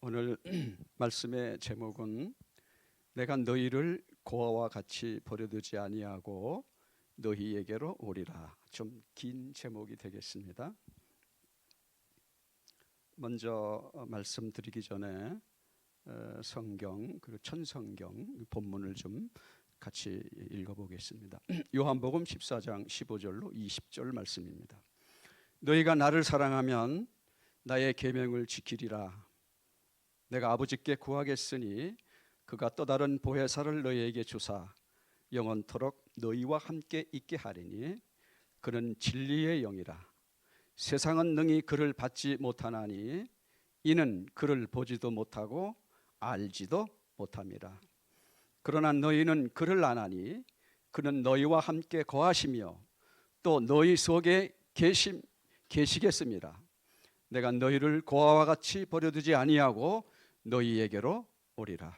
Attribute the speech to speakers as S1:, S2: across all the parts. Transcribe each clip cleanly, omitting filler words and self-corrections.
S1: 오늘 말씀의 제목은 내가 너희를 고아와 같이 버려두지 아니하고 너희에게로 오리라. 좀 긴 제목이 되겠습니다. 먼저 말씀드리기 전에 성경 그리고 천성경 본문을 좀 같이 읽어보겠습니다. 요한복음 14장 15절로 20절 말씀입니다. 너희가 나를 사랑하면 나의 계명을 지키리라. 내가 아버지께 구하겠으니 그가 또 다른 보혜사를 너희에게 주사 영원토록 너희와 함께 있게 하리니 그는 진리의 영이라. 세상은 능히 그를 받지 못하나니 이는 그를 보지도 못하고 알지도 못함이라. 그러나 너희는 그를 아나니 그는 너희와 함께 거하시며 또 너희 속에 계시겠습니다. 내가 너희를 고아와 같이 버려두지 아니하고 너희에게로 오리라.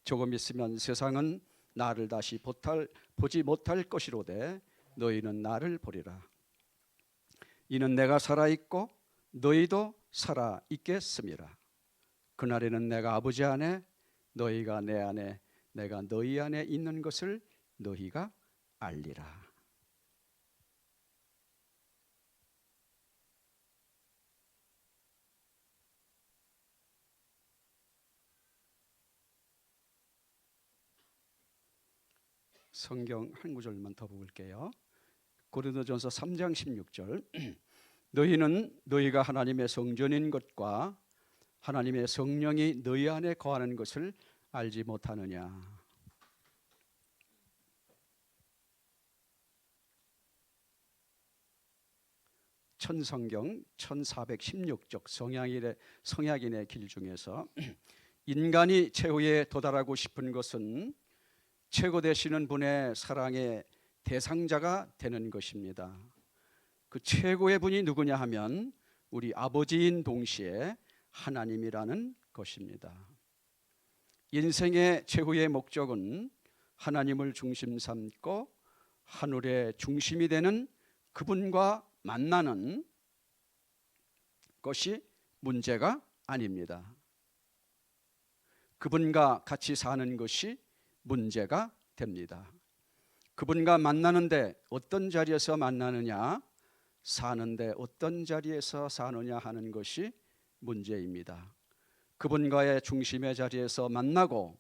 S1: 조금 있으면 세상은 나를 다시 보지 못할 것이로되 너희는 나를 보리라. 이는 내가 살아있고 너희도 살아있겠음이라. 그날에는 내가 아버지 안에 너희가 내 안에 내가 너희 안에 있는 것을 너희가 알리라. 성경 한 구절만 더 볼게요. 고린도전서 3장 16절 너희는 너희가 하나님의 성전인 것과 하나님의 성령이 너희 안에 거하는 것을 알지 못하느냐. 천성경 1416쪽 성약인의 길 중에서 인간이 최후에 도달하고 싶은 것은 최고 되시는 분의 사랑의 대상자가 되는 것입니다. 그 최고의 분이 누구냐 하면 우리 아버지인 동시에 하나님이라는 것입니다. 인생의 최후의 목적은 하나님을 중심 삼고 하늘의 중심이 되는 그분과 만나는 것이 문제가 아닙니다. 그분과 같이 사는 것이 문제가 됩니다. 그분과 만나는데 어떤 자리에서 만나느냐, 사는데 어떤 자리에서 사느냐 하는 것이 문제입니다. 그분과의 중심의 자리에서 만나고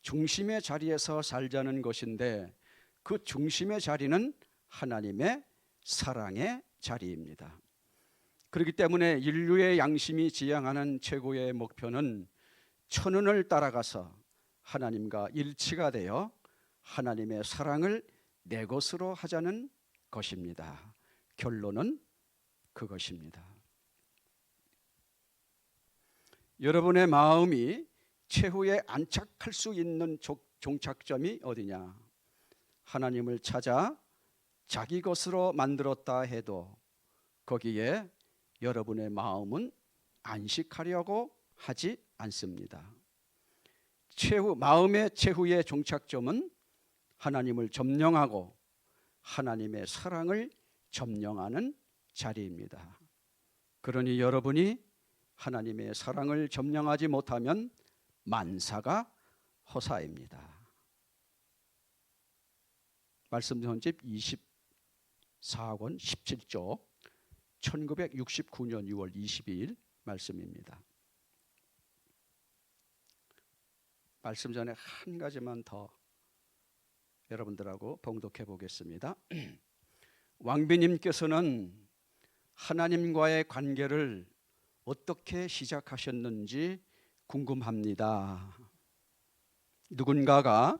S1: 중심의 자리에서 살자는 것인데 그 중심의 자리는 하나님의 사랑의 자리입니다. 그렇기 때문에 인류의 양심이 지향하는 최고의 목표는 천운을 따라가서 하나님과 일치가 되어 하나님의 사랑을 내 것으로 하자는 것입니다. 결론은 그것입니다. 여러분의 마음이 최후에 안착할 수 있는 종착점이 어디냐? 하나님을 찾아 자기 것으로 만들었다 해도 거기에 여러분의 마음은 안식하려고 하지 않습니다. 마음의 최후의 종착점은 하나님을 점령하고 하나님의 사랑을 점령하는 자리입니다. 그러니 여러분이 하나님의 사랑을 점령하지 못하면 만사가 허사입니다. 말씀 전집 24권 17조 1969년 6월 22일 말씀입니다. 말씀 전에 한 가지만 더 여러분들하고 봉독해 보겠습니다. 왕비님께서는 하나님과의 관계를 어떻게 시작하셨는지 궁금합니다. 누군가가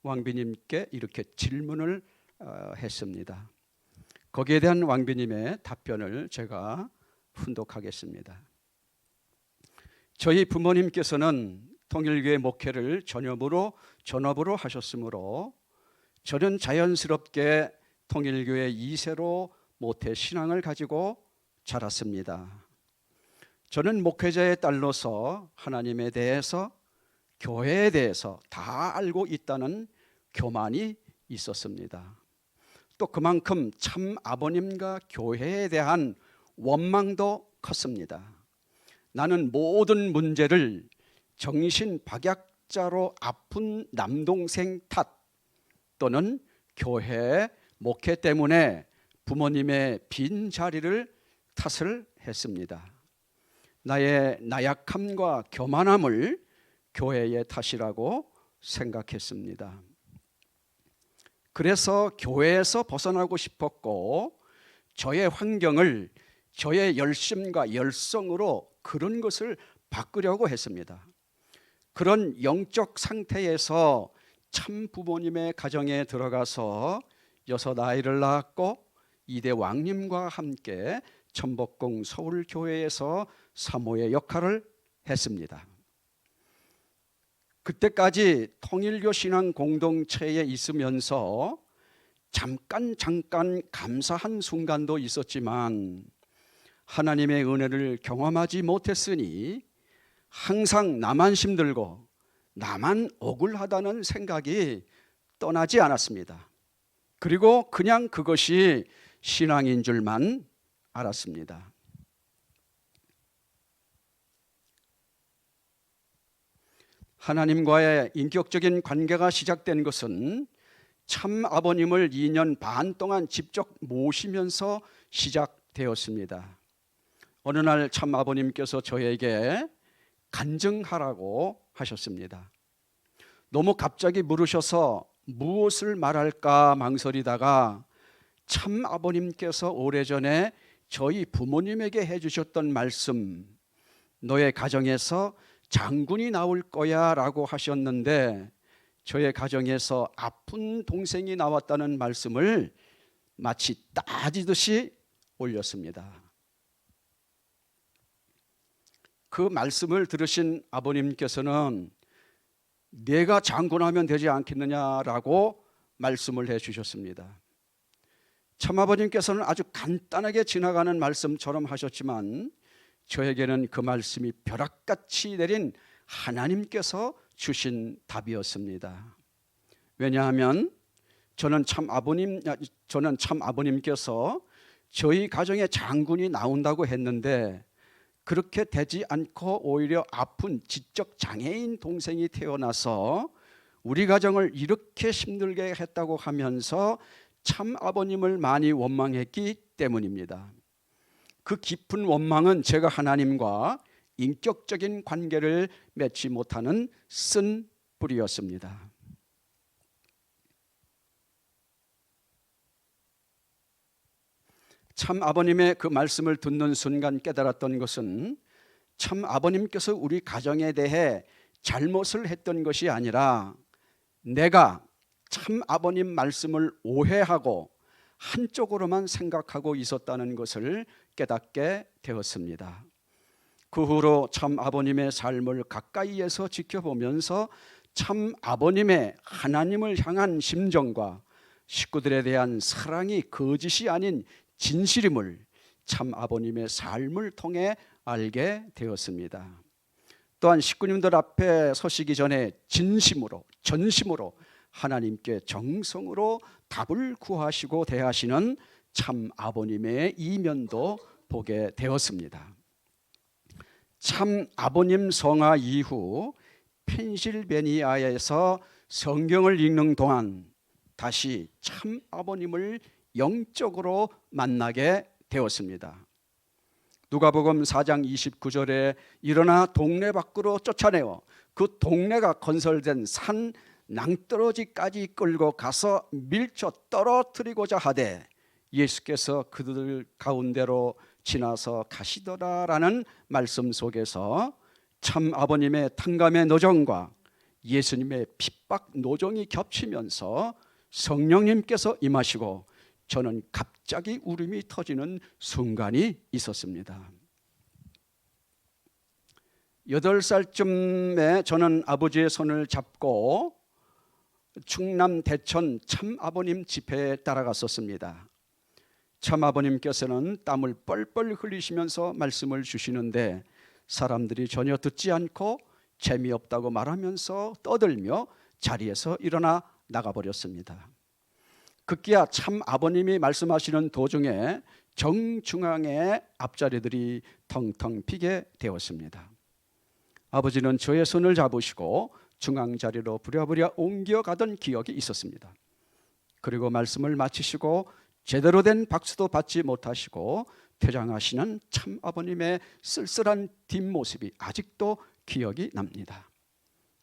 S1: 왕비님께 이렇게 질문을 했습니다. 거기에 대한 왕비님의 답변을 제가 훈독하겠습니다. 저희 부모님께서는 통일교회 목회를 전업으로 하셨으므로 저는 자연스럽게 통일교회 2세로 모태 신앙을 가지고 자랐습니다. 저는 목회자의 딸로서 하나님에 대해서 교회에 대해서 다 알고 있다는 교만이 있었습니다. 또 그만큼 참 아버님과 교회에 대한 원망도 컸습니다. 나는 모든 문제를 정신박약자로 아픈 남동생 탓 또는 교회 목회 때문에 부모님의 빈자리를 탓을 했습니다. 나의 나약함과 교만함을 교회의 탓이라고 생각했습니다. 그래서 교회에서 벗어나고 싶었고 저의 환경을 저의 열심과 열성으로 그런 것을 바꾸려고 했습니다. 그런 영적 상태에서 참 부모님의 가정에 들어가서 6 아이를 낳았고 이대 왕님과 함께 천복궁 서울교회에서 사모의 역할을 했습니다. 그때까지 통일교 신앙 공동체에 있으면서 잠깐 감사한 순간도 있었지만 하나님의 은혜를 경험하지 못했으니 항상 나만 힘들고 나만 억울하다는 생각이 떠나지 않았습니다. 그리고 그냥 그것이 신앙인 줄만 알았습니다. 하나님과의 인격적인 관계가 시작된 것은 참 아버님을 2년 반 동안 직접 모시면서 시작되었습니다. 어느 날 참 아버님께서 저에게 간증하라고 하셨습니다. 너무 갑자기 물으셔서 무엇을 말할까 망설이다가 참 아버님께서 오래전에 저희 부모님에게 해주셨던 말씀, 너의 가정에서 장군이 나올 거야 라고 하셨는데 저의 가정에서 아픈 동생이 나왔다는 말씀을 마치 따지듯이 올렸습니다. 그 말씀을 들으신 아버님께서는 내가 장군하면 되지 않겠느냐라고 말씀을 해주셨습니다. 참아버님께서는 아주 간단하게 지나가는 말씀처럼 하셨지만 저에게는 그 말씀이 벼락같이 내린 하나님께서 주신 답이었습니다. 왜냐하면 저는 참 아버님께서 저희 가정에 장군이 나온다고 했는데 그렇게 되지 않고 오히려 아픈 지적 장애인 동생이 태어나서 우리 가정을 이렇게 힘들게 했다고 하면서 참 아버님을 많이 원망했기 때문입니다. 그 깊은 원망은 제가 하나님과 인격적인 관계를 맺지 못하는 쓴 뿌리였습니다. 참 아버님의 그 말씀을 듣는 순간 깨달았던 것은 참 아버님께서 우리 가정에 대해 잘못을 했던 것이 아니라 내가 참 아버님 말씀을 오해하고 한쪽으로만 생각하고 있었다는 것을 깨닫게 되었습니다. 그 후로 참 아버님의 삶을 가까이에서 지켜보면서 참 아버님의 하나님을 향한 심정과 식구들에 대한 사랑이 거짓이 아닌 진실임을 참 아버님의 삶을 통해 알게 되었습니다. 또한 식구님들 앞에 서시기 전에 진심으로 전심으로 하나님께 정성으로 답을 구하시고 대하시는 참 아버님의 이면도 보게 되었습니다. 참 아버님 성화 이후 펜실베니아에서 성경을 읽는 동안 다시 참 아버님을 영적으로 만나게 되었습니다. 누가복음 4장 29절에 일어나 동네 밖으로 쫓아내어 그 동네가 건설된 산 낭떠러지까지 끌고 가서 밀쳐 떨어뜨리고자 하되 예수께서 그들 가운데로 지나서 가시더라라는 말씀 속에서 참 아버님의 탕감의 노정과 예수님의 핍박 노정이 겹치면서 성령님께서 임하시고 저는 갑자기 울음이 터지는 순간이 있었습니다. 8살쯤에 저는 아버지의 손을 잡고 충남 대천 참 아버님 집회에 따라갔었습니다. 참 아버님께서는 땀을 뻘뻘 흘리시면서 말씀을 주시는데 사람들이 전혀 듣지 않고 재미없다고 말하면서 떠들며 자리에서 일어나 나가버렸습니다. 급기야 참 아버님이 말씀하시는 도중에 정중앙에 앞자리들이 텅텅 비게 되었습니다. 아버지는 저의 손을 잡으시고 중앙 자리로 부랴부랴 옮겨가던 기억이 있었습니다. 그리고 말씀을 마치시고 제대로 된 박수도 받지 못하시고 퇴장하시는 참 아버님의 쓸쓸한 뒷모습이 아직도 기억이 납니다.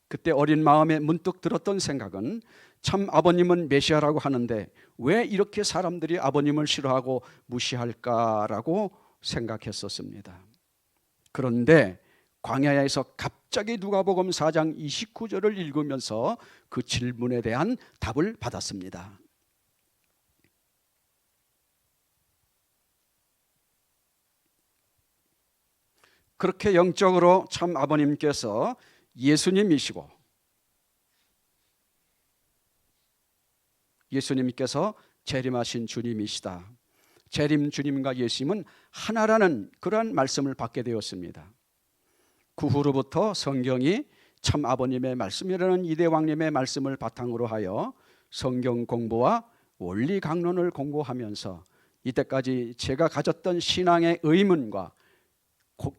S1: 그때 어린 마음에 문득 들었던 생각은 참 아버님은 메시아라고 하는데 왜 이렇게 사람들이 아버님을 싫어하고 무시할까라고 생각했었습니다. 그런데 광야에서 갑자기 누가복음 4장 29절을 읽으면서 그 질문에 대한 답을 받았습니다. 그렇게 영적으로 참 아버님께서 예수님이시고 예수님께서 재림하신 주님이시다. 재림 주님과 예수님은 하나라는 그러한 말씀을 받게 되었습니다. 그 후로부터 성경이 참 아버님의 말씀이라는 이대왕님의 말씀을 바탕으로 하여 성경 공부와 원리 강론을 공부하면서 이때까지 제가 가졌던 신앙의 의문과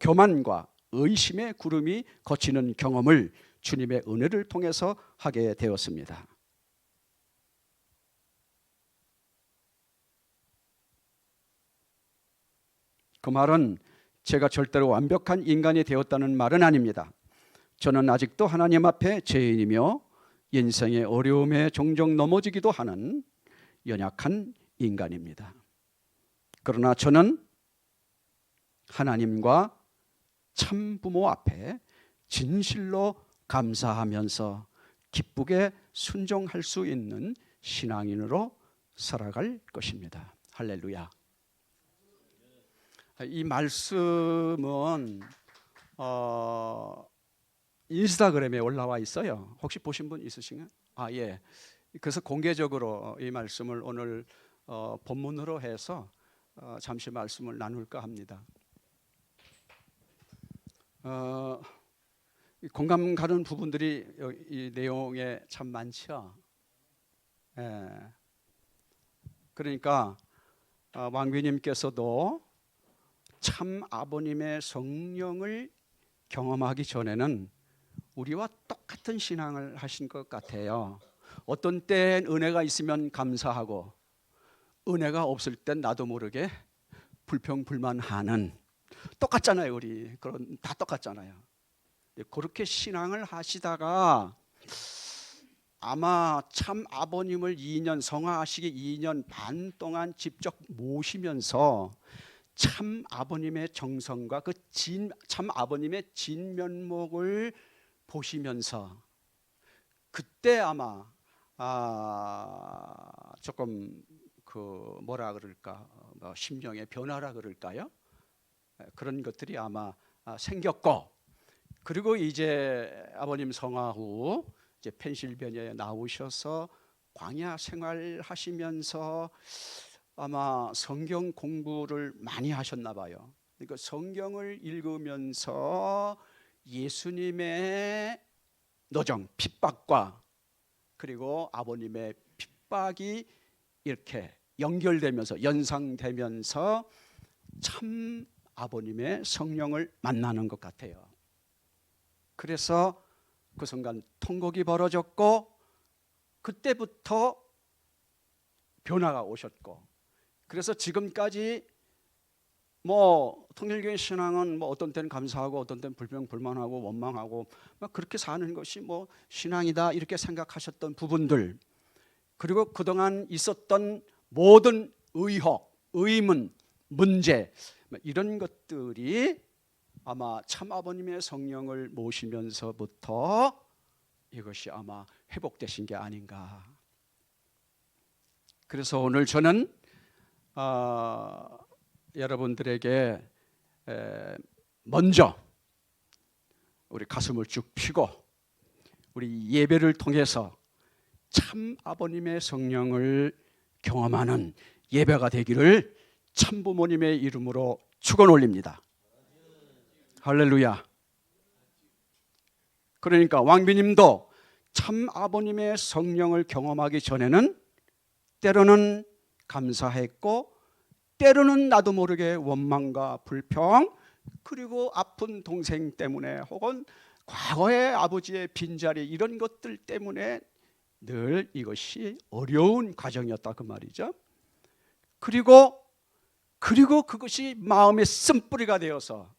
S1: 교만과 의심의 구름이 거치는 경험을 주님의 은혜를 통해서 하게 되었습니다. 그 말은 제가 절대로 완벽한 인간이 되었다는 말은 아닙니다. 저는 아직도 하나님 앞에 죄인이며 인생의 어려움에 종종 넘어지기도 하는 연약한 인간입니다. 그러나 저는 하나님과 참 부모 앞에 진실로 감사하면서 기쁘게 순종할 수 있는 신앙인으로 살아갈 것입니다. 할렐루야. 이 말씀은 인스타그램에 올라와 있어요. 혹시 보신 분 있으신가요? 예. 그래서 공개적으로 이 말씀을 오늘 본문으로 해서 잠시 말씀을 나눌까 합니다. 공감 가는 부분들이 이 내용에 참 많죠. 그러니까 왕비님께서도 참 아버님의 성령을 경험하기 전에는 우리와 똑같은 신앙을 하신 것 같아요. 어떤 때엔 은혜가 있으면 감사하고 은혜가 없을 땐 나도 모르게 불평불만하는, 똑같잖아요. 우리 그런 다 똑같잖아요. 그렇게 신앙을 하시다가 아마 참 아버님을 2년 성화하시기 2년 반 동안 직접 모시면서 참 아버님의 정성과 그 참 아버님의 진면목을 보시면서 그때 아마 조금 그 뭐라 그럴까, 심령의 변화라 그럴까요? 그런 것들이 아마 생겼고, 그리고 이제 아버님 성화 후 이제 펜실베니아에 나오셔서 광야 생활하시면서 아마 성경 공부를 많이 하셨나 봐요. 그러니까 성경을 읽으면서 예수님의 노정, 핍박과 그리고 아버님의 핍박이 이렇게 연결되면서 연상되면서 참 아버님의 성령을 만나는 것 같아요. 그래서 그 순간 통곡이 벌어졌고 그때부터 변화가 오셨고, 그래서 지금까지 통일교회 신앙은 어떤 때는 감사하고 어떤 때는 불평불만하고 원망하고 그렇게 사는 것이 신앙이다 이렇게 생각하셨던 부분들, 그리고 그동안 있었던 모든 의혹, 의문, 문제 이런 것들이 아마 참 아버님의 성령을 모시면서부터 이것이 아마 회복되신 게 아닌가. 그래서 오늘 저는 여러분들에게 먼저 우리 가슴을 쭉 펴고 우리 예배를 통해서 참 아버님의 성령을 경험하는 예배가 되기를 참부모님의 이름으로 축원 올립니다. 할렐루야. 그러니까 왕비님도 참 아버님의 성령을 경험하기 전에는 때로는 감사했고 때로는 나도 모르게 원망과 불평, 그리고 아픈 동생 때문에 혹은 과거의 아버지의 빈자리, 이런 것들 때문에 늘 이것이 어려운 과정이었다 그 말이죠. 그리고 그것이 마음의 쓴뿌리가 되어서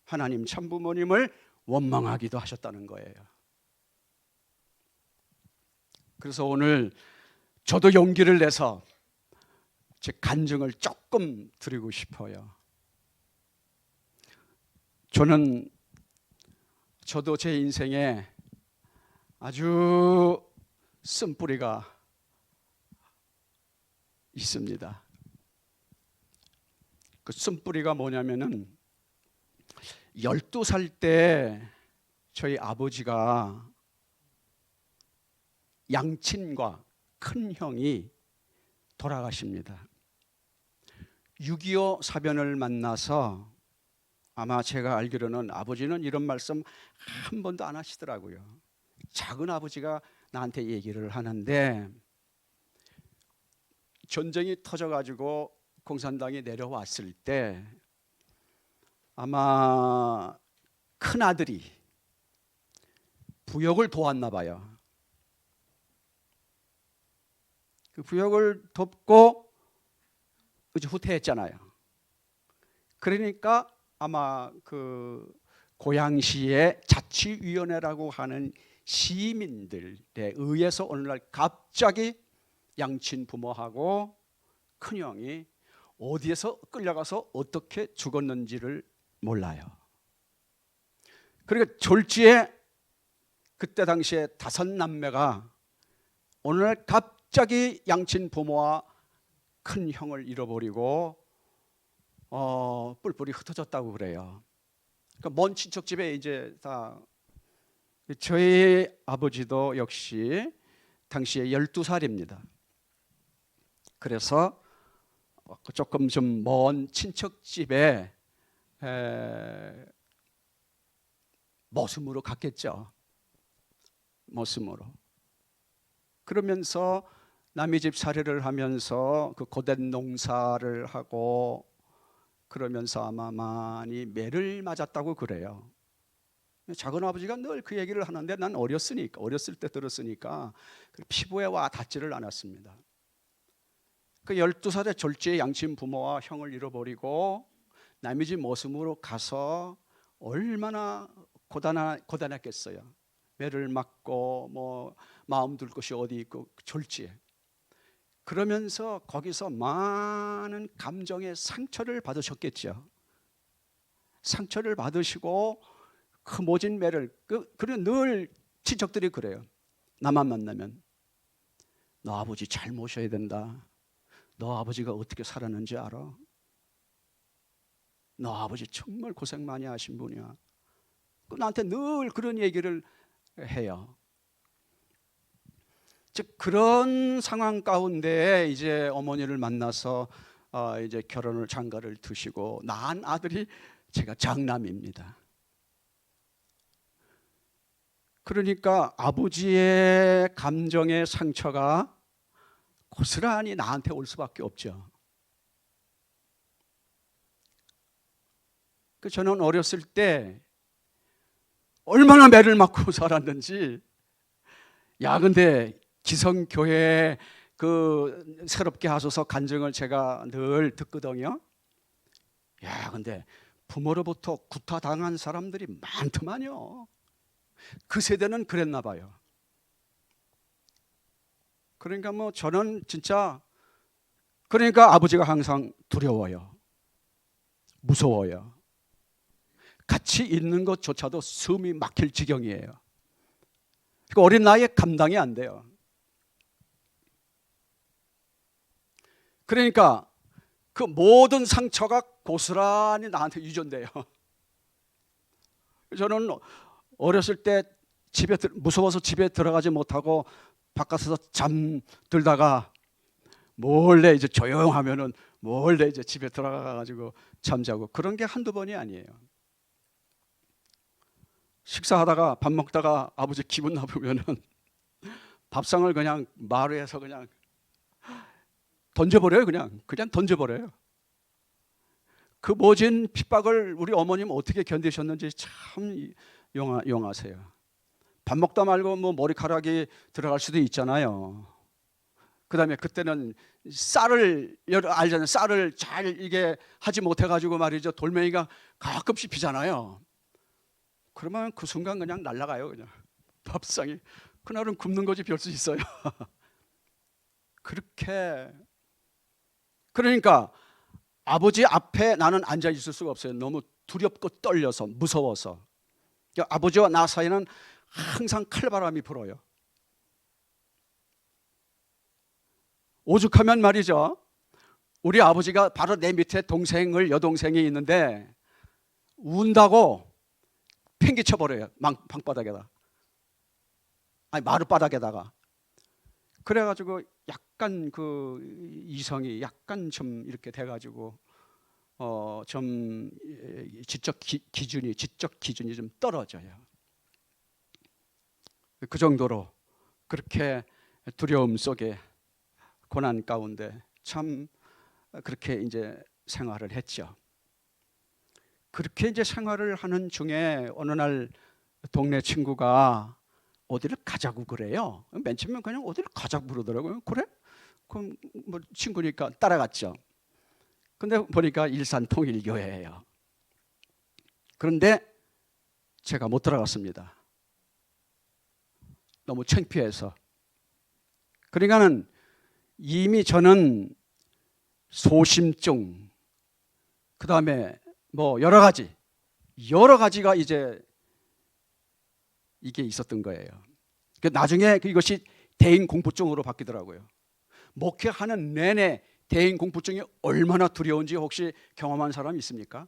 S1: 하나님 참부모님을 원망하기도 하셨다는 거예요. 그래서 오늘 저도 용기를 내서 제 간증을 조금 드리고 싶어요. 저도 제 인생에 아주 쓴뿌리가 있습니다. 그 쓴뿌리가 뭐냐면은 12살 때 저희 아버지가 양친과 큰 형이 돌아가십니다. 6.25 사변을 만나서, 아마 제가 알기로는 아버지는 이런 말씀 한 번도 안 하시더라고요. 작은 아버지가 나한테 얘기를 하는데, 전쟁이 터져가지고 공산당이 내려왔을 때 아마 큰아들이 부역을 도왔나 봐요. 그 부역을 돕고 이제 후퇴했잖아요. 그러니까 아마 그 고양시의 자치위원회라고 하는 시민들에 의해서 어느 날 갑자기 양친 부모하고 큰형이 어디에서 끌려가서 어떻게 죽었는지를 몰라요. 그러니까 졸지에 그때 당시에 5남매가 어느 날 갑자기 양친 부모와 큰 형을 잃어버리고 뿔뿔이 흩어졌다고 그래요. 그러니까 먼 친척 집에 이제 다, 저희 아버지도 역시 당시에 12살입니다. 그래서 조금 좀 먼 친척 집에 머슴으로 갔겠죠. 머슴으로. 그러면서 남의 집 살이를 하면서 그 고된 농사를 하고 그러면서 아마 많이 매를 맞았다고 그래요. 작은 아버지가 늘 그 얘기를 하는데 난 어렸을 때 들었으니까 피부에 와 닿지를 않았습니다. 그 12살의 졸지에 양친 부모와 형을 잃어버리고 남의 집 머슴으로 가서 얼마나 고단했겠어요. 매를 맞고 뭐 마음 둘 곳이 어디 있고 졸지에. 그러면서 거기서 많은 감정의 상처를 받으셨겠죠. 상처를 받으시고 그 모진 매를, 그리고 늘 친척들이 그래요. 나만 만나면 너 아버지 잘 모셔야 된다. 너 아버지가 어떻게 살았는지 알아? 너 아버지 정말 고생 많이 하신 분이야. 나한테 늘 그런 얘기를 해요. 즉 그런 상황 가운데 이제 어머니를 만나서 이제 결혼을 장가를 두시고 낳은 아들이 제가 장남입니다. 그러니까 아버지의 감정의 상처가 고스란히 나한테 올 수밖에 없죠. 저는 어렸을 때 얼마나 매를 맞고 살았는지. 근데 기성교회 그 새롭게 하소서 간증을 제가 늘 듣거든요. 근데 부모로부터 구타당한 사람들이 많더만요. 그 세대는 그랬나 봐요. 그러니까 뭐 저는 진짜, 그러니까 아버지가 항상 두려워요. 무서워요. 같이 있는 것조차도 숨이 막힐 지경이에요. 그러니까 어린 나이에 감당이 안 돼요. 그러니까 그 모든 상처가 고스란히 나한테 유전돼요. 저는 어렸을 때 무서워서 집에 들어가지 못하고 바깥에서 잠들다가 몰래 이제 조용하면은 몰래 이제 집에 들어가 가지고 잠자고, 그런 게 한두 번이 아니에요. 식사하다가 밥 먹다가 아버지 기분 나쁘면은 밥상을 그냥 마루에서 그냥 던져버려요. 그냥 던져버려요. 그 모진 핍박을 우리 어머님 어떻게 견디셨는지 참 용하세요. 밥 먹다 말고 뭐 머리카락이 들어갈 수도 있잖아요. 그다음에 그때는 쌀을 알잖아요. 쌀을 잘 이게 하지 못해가지고 말이죠. 돌멩이가 가끔씩 비잖아요. 그러면 그 순간 그냥 날아가요. 그냥 밥상이. 그날은 굶는 거지 별 수 있어요. 그렇게. 그러니까 아버지 앞에 나는 앉아 있을 수가 없어요. 너무 두렵고 떨려서 무서워서. 아버지와 나 사이는 항상 칼바람이 불어요. 오죽하면 말이죠, 우리 아버지가 바로 내 밑에 여동생이 있는데 운다고 팽개쳐버려요. 방바닥에다, 아니 마룻바닥에다가. 그래가지고 약간 그 이성이 약간 좀 이렇게 돼가지고 좀 지적 기준이 좀 떨어져요. 그 정도로 그렇게 두려움 속에 고난 가운데 참 그렇게 이제 생활을 했죠. 그렇게 이제 생활을 하는 중에 어느 날 동네 친구가 어디를 가자고 그래요. 맨 처음에 그냥 어디를 가자고 그러더라고요. 그래? 그럼 뭐 친구니까 따라갔죠. 근데 보니까 일산통일교회예요. 그런데 제가 못 들어갔습니다. 너무 창피해서. 그러니까는 이미 저는 소심증, 그 다음에 뭐 여러 가지가 이제 이게 있었던 거예요. 나중에 이것이 대인공포증으로 바뀌더라고요. 목회하는 내내 대인공포증이 얼마나 두려운지 혹시 경험한 사람 있습니까?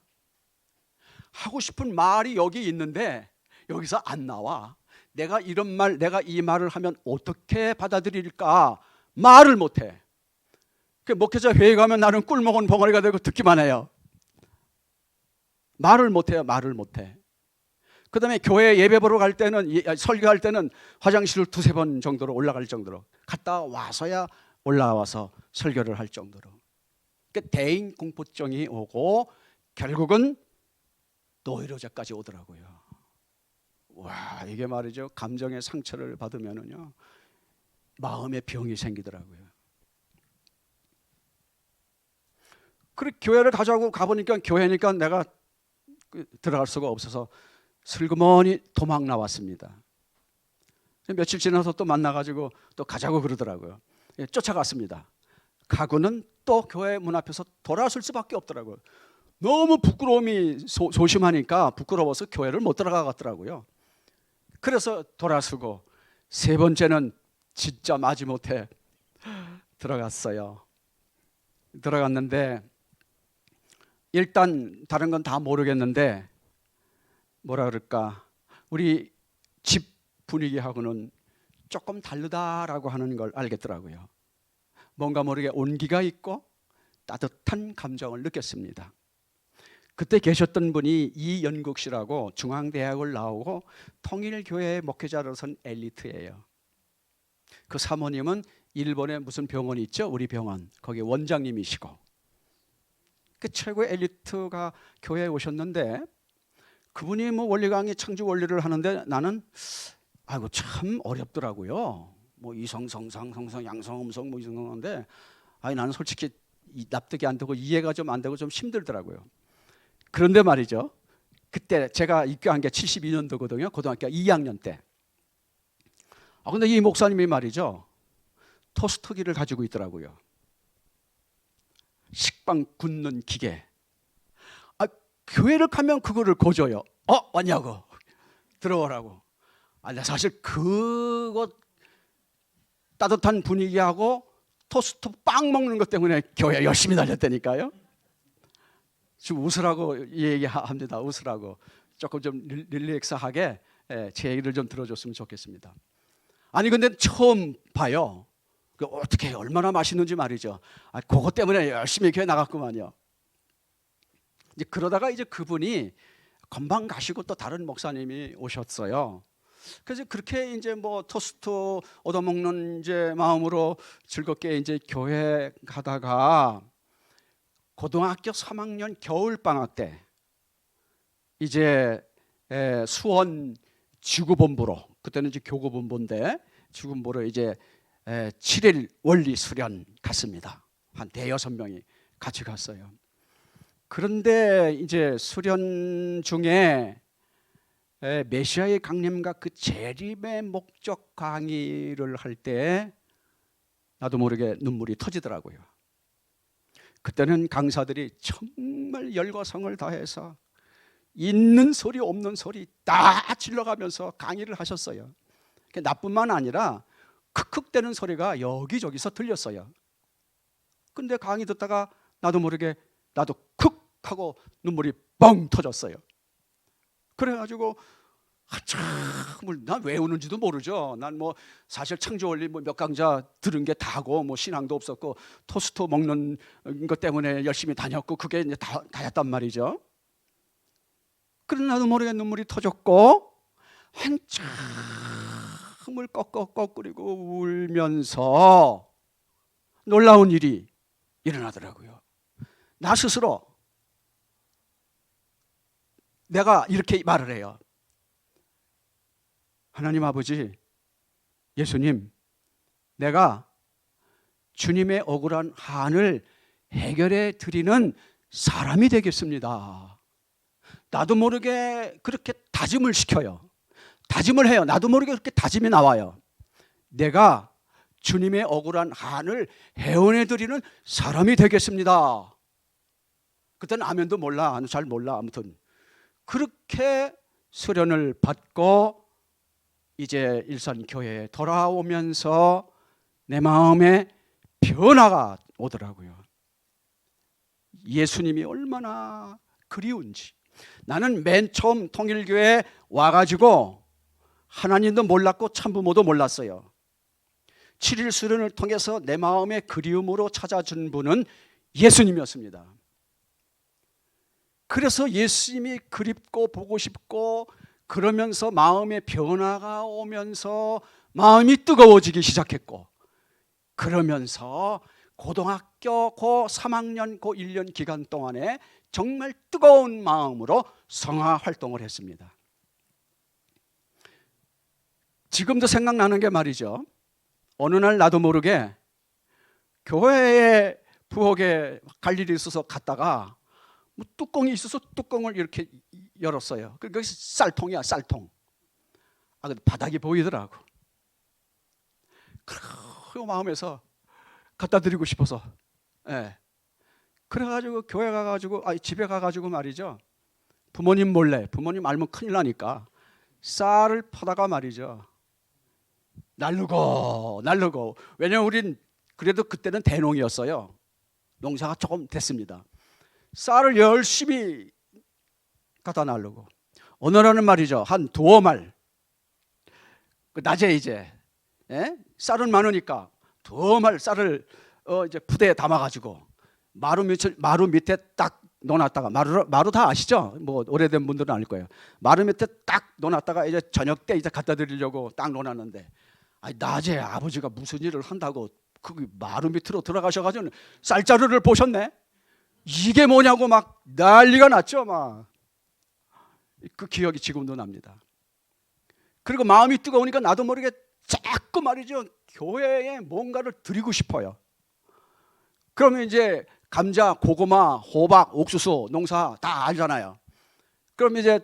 S1: 하고 싶은 말이 여기 있는데 여기서 안 나와. 내가 이 말을 하면 어떻게 받아들일까 말을 못해. 목회자 회의 가면 나는 꿀 먹은 벙어리가 되고 듣기만 해요. 말을 못해요. 그 다음에 교회 예배 보러 갈 때는, 설교할 때는 화장실을 2-3번 정도로 올라갈 정도로, 갔다 와서야 올라와서 설교를 할 정도로. 그러니까 대인공포증이 오고 결국은 노이로제까지 오더라고요. 와, 이게 말이죠, 감정의 상처를 받으면은요 마음의 병이 생기더라고요. 그리고 교회를 가자고 가보니까, 교회니까 내가 들어갈 수가 없어서 슬그머니 도망 나왔습니다. 며칠 지나서 또 만나가지고 또 가자고 그러더라고요. 쫓아갔습니다. 가고는 또 교회 문 앞에서 돌아설 수밖에 없더라고요. 너무 부끄러움이 소심하니까 부끄러워서 교회를 못 들어가겠더라고요. 그래서 돌아서고 3번째는 진짜 마지못해 들어갔어요. 들어갔는데 일단 다른 건 다 모르겠는데 뭐라 그럴까, 우리 집 분위기하고는 조금 다르다라고 하는 걸 알겠더라고요. 뭔가 모르게 온기가 있고 따뜻한 감정을 느꼈습니다. 그때 계셨던 분이 이연국 씨라고 중앙대학을 나오고 통일교회 목회자로선 엘리트예요. 그 사모님은 일본에 무슨 병원이 있죠? 우리 병원, 거기 원장님이시고, 그 최고의 엘리트가 교회에 오셨는데 그분이 뭐 원리 강의 창조 원리를 하는데 나는 아이고 참 어렵더라고요. 뭐 이성성상 성성 양성음성 뭐 이성성인데, 아니 나는 솔직히 납득이 안 되고 이해가 좀 안 되고 좀 힘들더라고요. 그런데 말이죠, 그때 제가 입교한 게 72년도거든요. 고등학교 2학년 때. 근데 이 목사님이 말이죠, 토스터기를 가지고 있더라고요. 식빵 굽는 기계. 교회를 가면 그거를 거줘요. 왔냐고, 들어오라고. 나 사실 그거 따뜻한 분위기하고 토스트 빵 먹는 것 때문에 교회 열심히 다녔다니까요. 지금 웃으라고 얘기합니다. 웃으라고. 조금 좀 릴렉스하게 제 얘기를 좀 들어줬으면 좋겠습니다. 아니 근데 처음 봐요. 어떻게 얼마나 맛있는지 말이죠. 그것 때문에 열심히 교회 나갔구만요. 이제 그러다가 이제 그분이 금방 가시고 또 다른 목사님이 오셨어요. 그래서 그렇게 이제 뭐 토스트 얻어먹는 이제 마음으로 즐겁게 이제 교회 가다가 고등학교 3학년 겨울 방학 때 이제 수원 지구본부로, 그때는 이제 교구본부인데 지구본부로 이제 7일 원리 수련 갔습니다. 한 대여섯 명이 같이 갔어요. 그런데 이제 수련 중에 메시아의 강림과 그 재림의 목적 강의를 할 때 나도 모르게 눈물이 터지더라고요. 그때는 강사들이 정말 열과 성을 다해서 있는 소리 없는 소리 다 질러가면서 강의를 하셨어요. 나뿐만 아니라 크크대는 소리가 여기저기서 들렸어요. 근데 강의 듣다가 나도 모르게 나도 쿡 하고 눈물이 뻥 터졌어요. 그래가지고 난 왜 우는지도 모르죠. 난 뭐 사실 창조원리 몇 강좌 들은 게 다고 뭐 신앙도 없었고 토스트 먹는 것 때문에 열심히 다녔고 그게 이제 다였단 말이죠. 그런 나도 모르게 눈물이 터졌고 한참을 꺽꺽거리고 울면서 놀라운 일이 일어나더라고요. 나 스스로 내가 이렇게 말을 해요. 하나님 아버지, 예수님, 내가 주님의 억울한 한을 해결해 드리는 사람이 되겠습니다. 나도 모르게 그렇게 다짐을 시켜요. 다짐을 해요. 나도 모르게 그렇게 다짐이 나와요. 내가 주님의 억울한 한을 해원해 드리는 사람이 되겠습니다. 그때는 아멘도 몰라. 잘 몰라. 아무튼 그렇게 수련을 받고 이제 일산교회에 돌아오면서 내 마음에 변화가 오더라고요. 예수님이 얼마나 그리운지. 나는 맨 처음 통일교회에 와가지고 하나님도 몰랐고 참부모도 몰랐어요. 7일 수련을 통해서 내 마음의 그리움으로 찾아준 분은 예수님이었습니다. 그래서 예수님이 그립고 보고 싶고 그러면서 마음의 변화가 오면서 마음이 뜨거워지기 시작했고, 그러면서 고등학교 고 3학년 고 1년 기간 동안에 정말 뜨거운 마음으로 성화 활동을 했습니다. 지금도 생각나는 게 말이죠. 어느 날 나도 모르게 교회에 부엌에 갈 일이 있어서 갔다가 뭐 뚜껑이 있어서 뚜껑을 이렇게 열었어요. 그게 쌀통이야, 쌀통. 근데 바닥이 보이더라고. 그 마음에서 갖다 드리고 싶어서. 그래가지고 교회 가가지고, 집에 가가지고 말이죠. 부모님 몰래, 부모님 알면 큰일 나니까 쌀을 퍼다가 말이죠. 날르고. 왜냐면 우린 그래도 그때는 대농이었어요. 농사가 조금 됐습니다. 쌀을 열심히 갖다 날르고, 어느 날은 말이죠, 한 두어 말, 낮에 이제 쌀은 많으니까 두어 말 쌀을 이제 부대에 담아가지고 마루 밑에 딱 넣어놨다가, 마루 다 아시죠? 뭐 오래된 분들은 알 거예요. 마루 밑에 딱 넣어놨다가 이제 저녁 때 이제 갖다 드리려고 딱 넣어놨는데, 낮에 아버지가 무슨 일을 한다고 그 마루 밑으로 들어가셔가지고 쌀자루를 보셨네. 이게 뭐냐고 막 난리가 났죠. 막 그 기억이 지금도 납니다. 그리고 마음이 뜨거우니까 나도 모르게 자꾸 말이죠, 교회에 뭔가를 드리고 싶어요. 그러면 이제 감자, 고구마, 호박, 옥수수 농사 다 알잖아요. 그럼 이제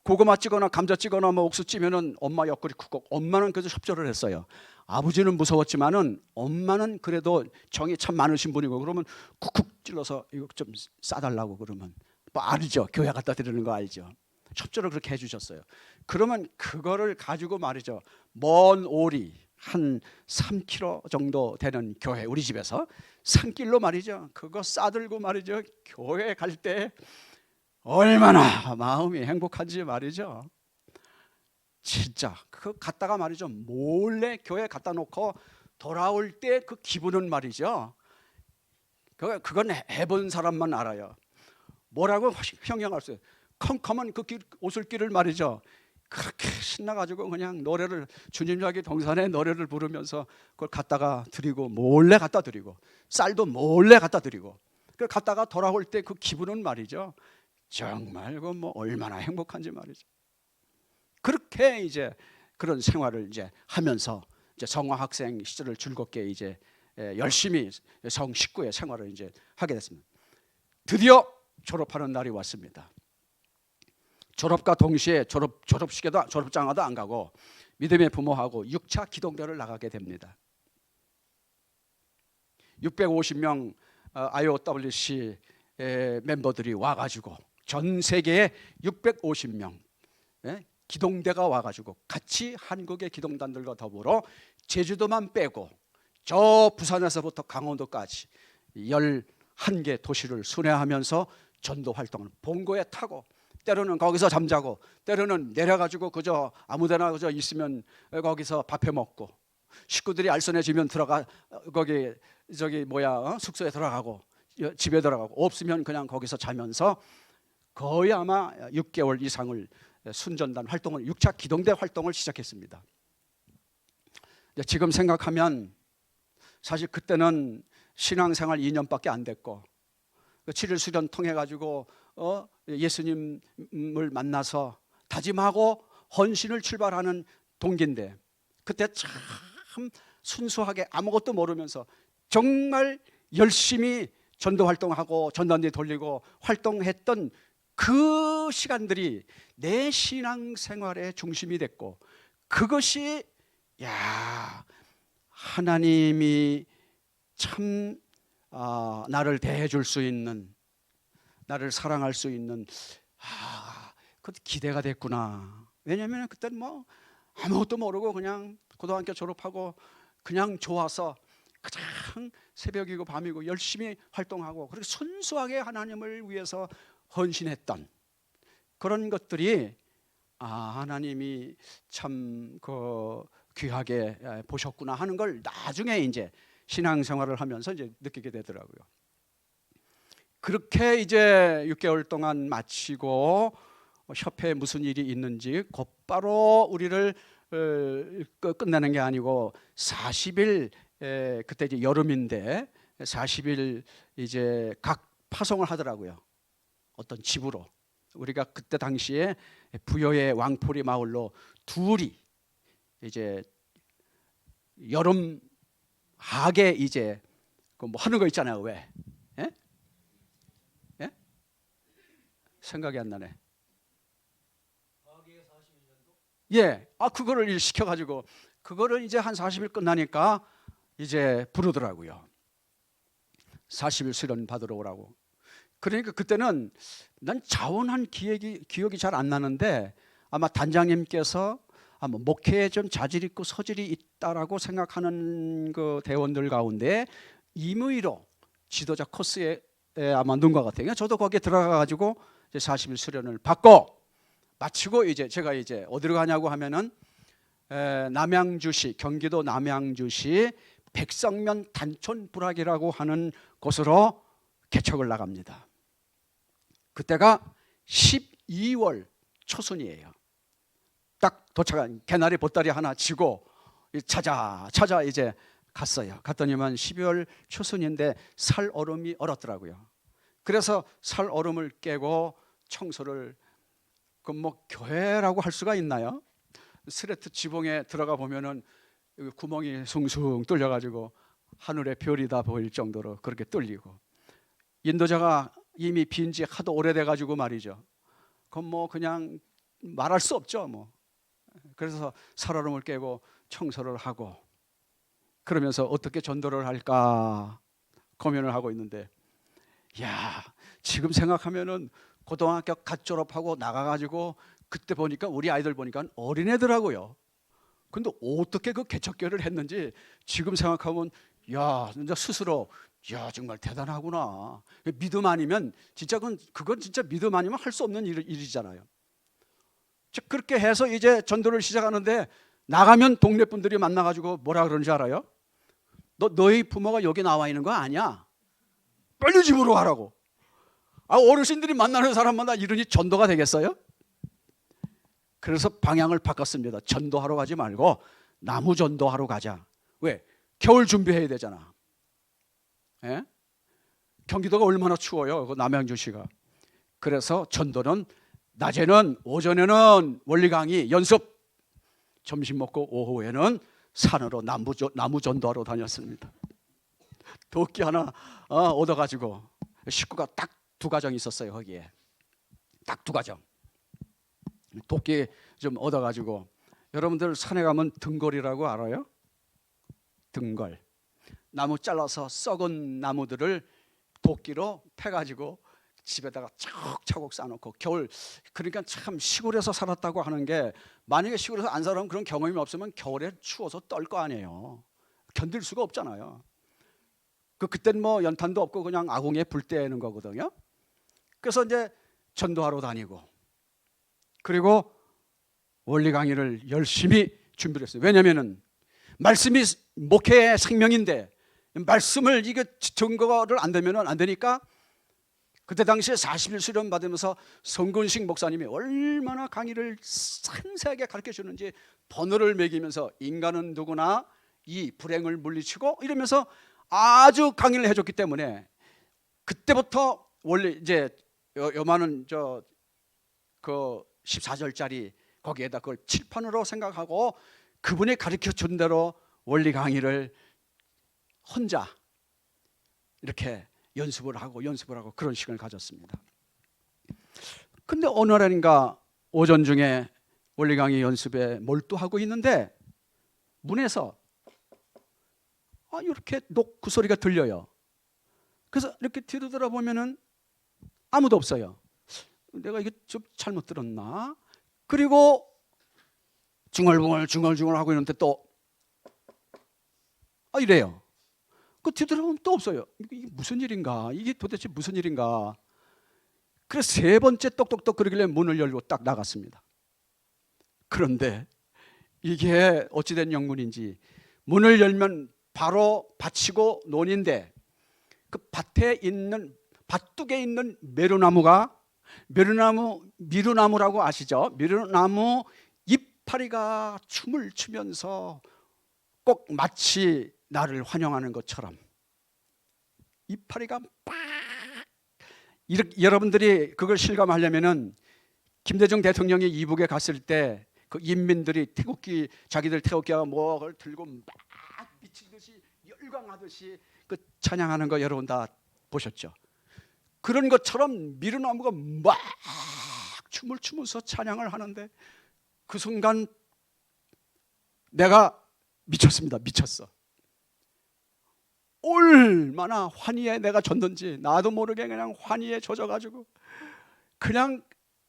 S1: 고구마 찌거나 감자 찌거나 뭐 옥수수 찌면은 엄마 옆구리 쿡쿡. 엄마는 그래도 협조를 했어요. 아버지는 무서웠지만은 엄마는 그래도 정이 참 많으신 분이고, 그러면 쿡쿡 찔러서 이거 좀 싸달라고 그러면 뭐 알죠. 교회 갖다 드리는 거 알죠. 협조를 그렇게 해주셨어요. 그러면 그거를 가지고 말이죠, 먼 오리 한 3km 정도 되는 교회, 우리 집에서 산길로 말이죠, 그거 싸들고 말이죠, 교회 갈 때 얼마나 마음이 행복한지 말이죠. 진짜 그거 갖다가 말이죠, 몰래 교회 갖다 놓고 돌아올 때 그 기분은 말이죠, 그건 해본 사람만 알아요. 뭐라고 형용할 수 있어요. 컴컴한 그 오솔길을 말이죠, 그렇게 신나가지고 그냥 노래를, 주님 자기 동산의 노래를 부르면서 그걸 갖다가 드리고, 몰래 갖다 드리고, 쌀도 몰래 갖다 드리고, 갔다가 돌아올 때 그 기분은 말이죠, 정말 그 뭐 얼마나 행복한지 말이죠. 그렇게 이제 그런 생활을 이제 하면서 이제 성화학생 시절을 즐겁게 이제 열심히 성식구의 생활을 이제 하게 됐습니다. 드디어 졸업하는 날이 왔습니다. 졸업과 동시에 졸업식에도 졸업장화도 안 가고 믿음의 부모하고 6차 기동대를 나가게 됩니다. 650명 IOWC 멤버들이 와가지고 전 세계에 650명 기동대가 와가지고 같이 한국의 기동단들과 더불어 제주도만 빼고 저 부산에서부터 강원도까지 11개 도시를 순회하면서 전도 활동을 본고에 타고, 때로는 거기서 잠자고 때로는 내려가지고 그저 아무데나 그저 있으면 거기서 밥해 먹고, 식구들이 알선해지면 들어가 거기 숙소에 들어가고 집에 들어가고, 없으면 그냥 거기서 자면서 거의 아마 6개월 이상을 순전단 활동을, 6차 기동대 활동을 시작했습니다. 지금 생각하면 사실 그때는 신앙생활 2년밖에 안 됐고 7일 수련 통해 가지고 예수님을 만나서 다짐하고 헌신을 출발하는 동기인데, 그때 참 순수하게 아무것도 모르면서 정말 열심히 전도 활동하고 전단지 돌리고 활동했던 그 시간들이 내 신앙생활의 중심이 됐고, 그것이 하나님이 참 나를 대해줄 수 있는, 나를 사랑할 수 있는 그 기대가 됐구나. 왜냐하면 그때는 뭐 아무것도 모르고 그냥 고등학교 졸업하고 그냥 좋아서 가장 새벽이고 밤이고 열심히 활동하고 그렇게 순수하게 하나님을 위해서 헌신했던 그런 것들이 하나님이 참 귀하게 보셨구나 하는 걸 나중에 이제 신앙생활을 하면서 이제 느끼게 되더라고요. 그렇게 이제 6개월 동안 마치고 협회에 무슨 일이 있는지 곧바로 우리를 끝내는 게 아니고 40일, 그때 이제 여름인데 40일 이제 각 파송을 하더라고요. 어떤 집으로. 우리가 그때 당시에 부여의 왕포리 마을로 둘이 이제 여름 하게 이제 뭐 하는 거 있잖아요. 왜? 예? 예? 생각이 안 나네. 예, 그거를 시켜가지고 그거를 이제 한 40일 끝나니까 이제 부르더라고요. 40일 수련 받으러 오라고. 그러니까 그때는 난 자원한 기억이 잘 안 나는데 아마 단장님께서 아마 목회에 좀 자질 있고 소질이 있다라고 생각하는 그 대원들 가운데 임의로 지도자 코스에 아마 넣은 것 같아요. 저도 거기에 들어가가지고 이제 40일 수련을 받고 마치고 이제 제가 이제 어디로 가냐고 하면은 남양주시, 경기도 남양주시 백성면 단촌부락이라고 하는 곳으로 개척을 나갑니다. 그때가 12월 초순이에요. 딱 도착한 개나리 보따리 하나 지고 찾아 이제 갔어요. 갔더니만 12월 초순인데 살 얼음이 얼었더라고요. 그래서 살 얼음을 깨고 청소를, 그 뭐 교회라고 할 수가 있나요? 스레트 지붕에 들어가 보면은 구멍이 숭숭 뚫려가지고 하늘에 별이 다 보일 정도로 그렇게 뚫리고, 인도자가 이미 빈지 하도 오래돼가지고 말이죠. 그건 뭐 그냥 말할 수 없죠. 뭐 그래서 살얼음을 깨고 청소를 하고 그러면서 어떻게 전도를 할까 고민을 하고 있는데, 지금 생각하면은 고등학교 갓 졸업하고 나가가지고 그때 보니까 우리 아이들 보니까 어린애더라고요. 근데 어떻게 그 개척교회를 했는지 지금 생각하면 진짜 스스로 정말 대단하구나. 믿음 아니면 진짜 그건 진짜 믿음 아니면 할 수 없는 일이잖아요. 그렇게 해서 이제 전도를 시작하는데 나가면 동네 분들이 만나가지고 뭐라 그러는지 알아요? 너희 부모가 여기 나와 있는 거 아니야? 빨리 집으로 가라고. 어르신들이 만나는 사람마다 이러니 전도가 되겠어요? 그래서 방향을 바꿨습니다. 전도하러 가지 말고 나무 전도하러 가자. 왜? 겨울 준비해야 되잖아. 예? 경기도가 얼마나 추워요, 그 남양주시가. 그래서 전도는 낮에는, 오전에는 원리 강의 연습, 점심 먹고 오후에는 산으로 나무 전도하러 다녔습니다. 도끼 하나 얻어가지고, 식구가 딱 2가정 있었어요. 거기에 딱 2가정 도끼 좀 얻어가지고. 여러분들 산에 가면 등골이라고 알아요? 등골. 나무 잘라서 썩은 나무들을 도끼로 패가지고 집에다가 차곡차곡 쌓아놓고, 겨울, 그러니까 참 시골에서 살았다고 하는 게, 만약에 시골에서 안 살아면 그런 경험이 없으면 겨울에 추워서 떨 거 아니에요. 견딜 수가 없잖아요. 그때는 뭐 연탄도 없고 그냥 아궁이에 불 떼는 거거든요. 그래서 이제 전도하러 다니고, 그리고 원리 강의를 열심히 준비를 했어요. 왜냐면은 말씀이 목회의 생명인데, 말씀을 이게 증거를 안 되면은 안 되니까. 그때 당시에 40일 수련 받으면서 성근식 목사님이 얼마나 강의를 상세하게 가르쳐 주는지 번호를 매기면서, 인간은 누구나 이 불행을 물리치고 이러면서 아주 강의를 해줬기 때문에, 그때부터 원래 이제 요만한 그 14절짜리 거기에다 그걸 칠판으로 생각하고 그분이 가르쳐 준 대로 원리 강의를 혼자 이렇게 연습을 하고 그런 시간을 가졌습니다. 근데 어느 날인가 오전 중에 원리 강의 연습에 몰두하고 있는데 문에서 이렇게 그 소리가 들려요. 그래서 이렇게 뒤로 돌아보면은 아무도 없어요. 내가 이게 좀 잘못 들었나? 그리고 중얼중얼 하고 있는데 또 이래요. 그 뒤돌아보면 또 없어요. 이게 무슨 일인가? 이게 도대체 무슨 일인가? 그래서 3번째 똑똑똑 그러길래 문을 열고 딱 나갔습니다. 그런데 이게 어찌된 영문인지, 문을 열면 바로 밭이고 논인데, 그 밭에 있는, 밭둑에 있는 미루나무라고 아시죠? 미루나무 이파리가 춤을 추면서 꼭 마치 나를 환영하는 것처럼 이파리가 막, 이렇게, 여러분들이 그걸 실감하려면은 김대중 대통령이 이북에 갔을 때 그 인민들이 자기들 태극기와 뭐를 들고 막 미친 듯이 열광하듯이 그 찬양하는 거 여러분 다 보셨죠? 그런 것처럼 미루나무가 막 춤을 추면서 찬양을 하는데, 그 순간 내가 미쳤습니다. 미쳤어. 얼마나 환희에 내가 졌는지 나도 모르게 그냥 환희에 젖어가지고, 그냥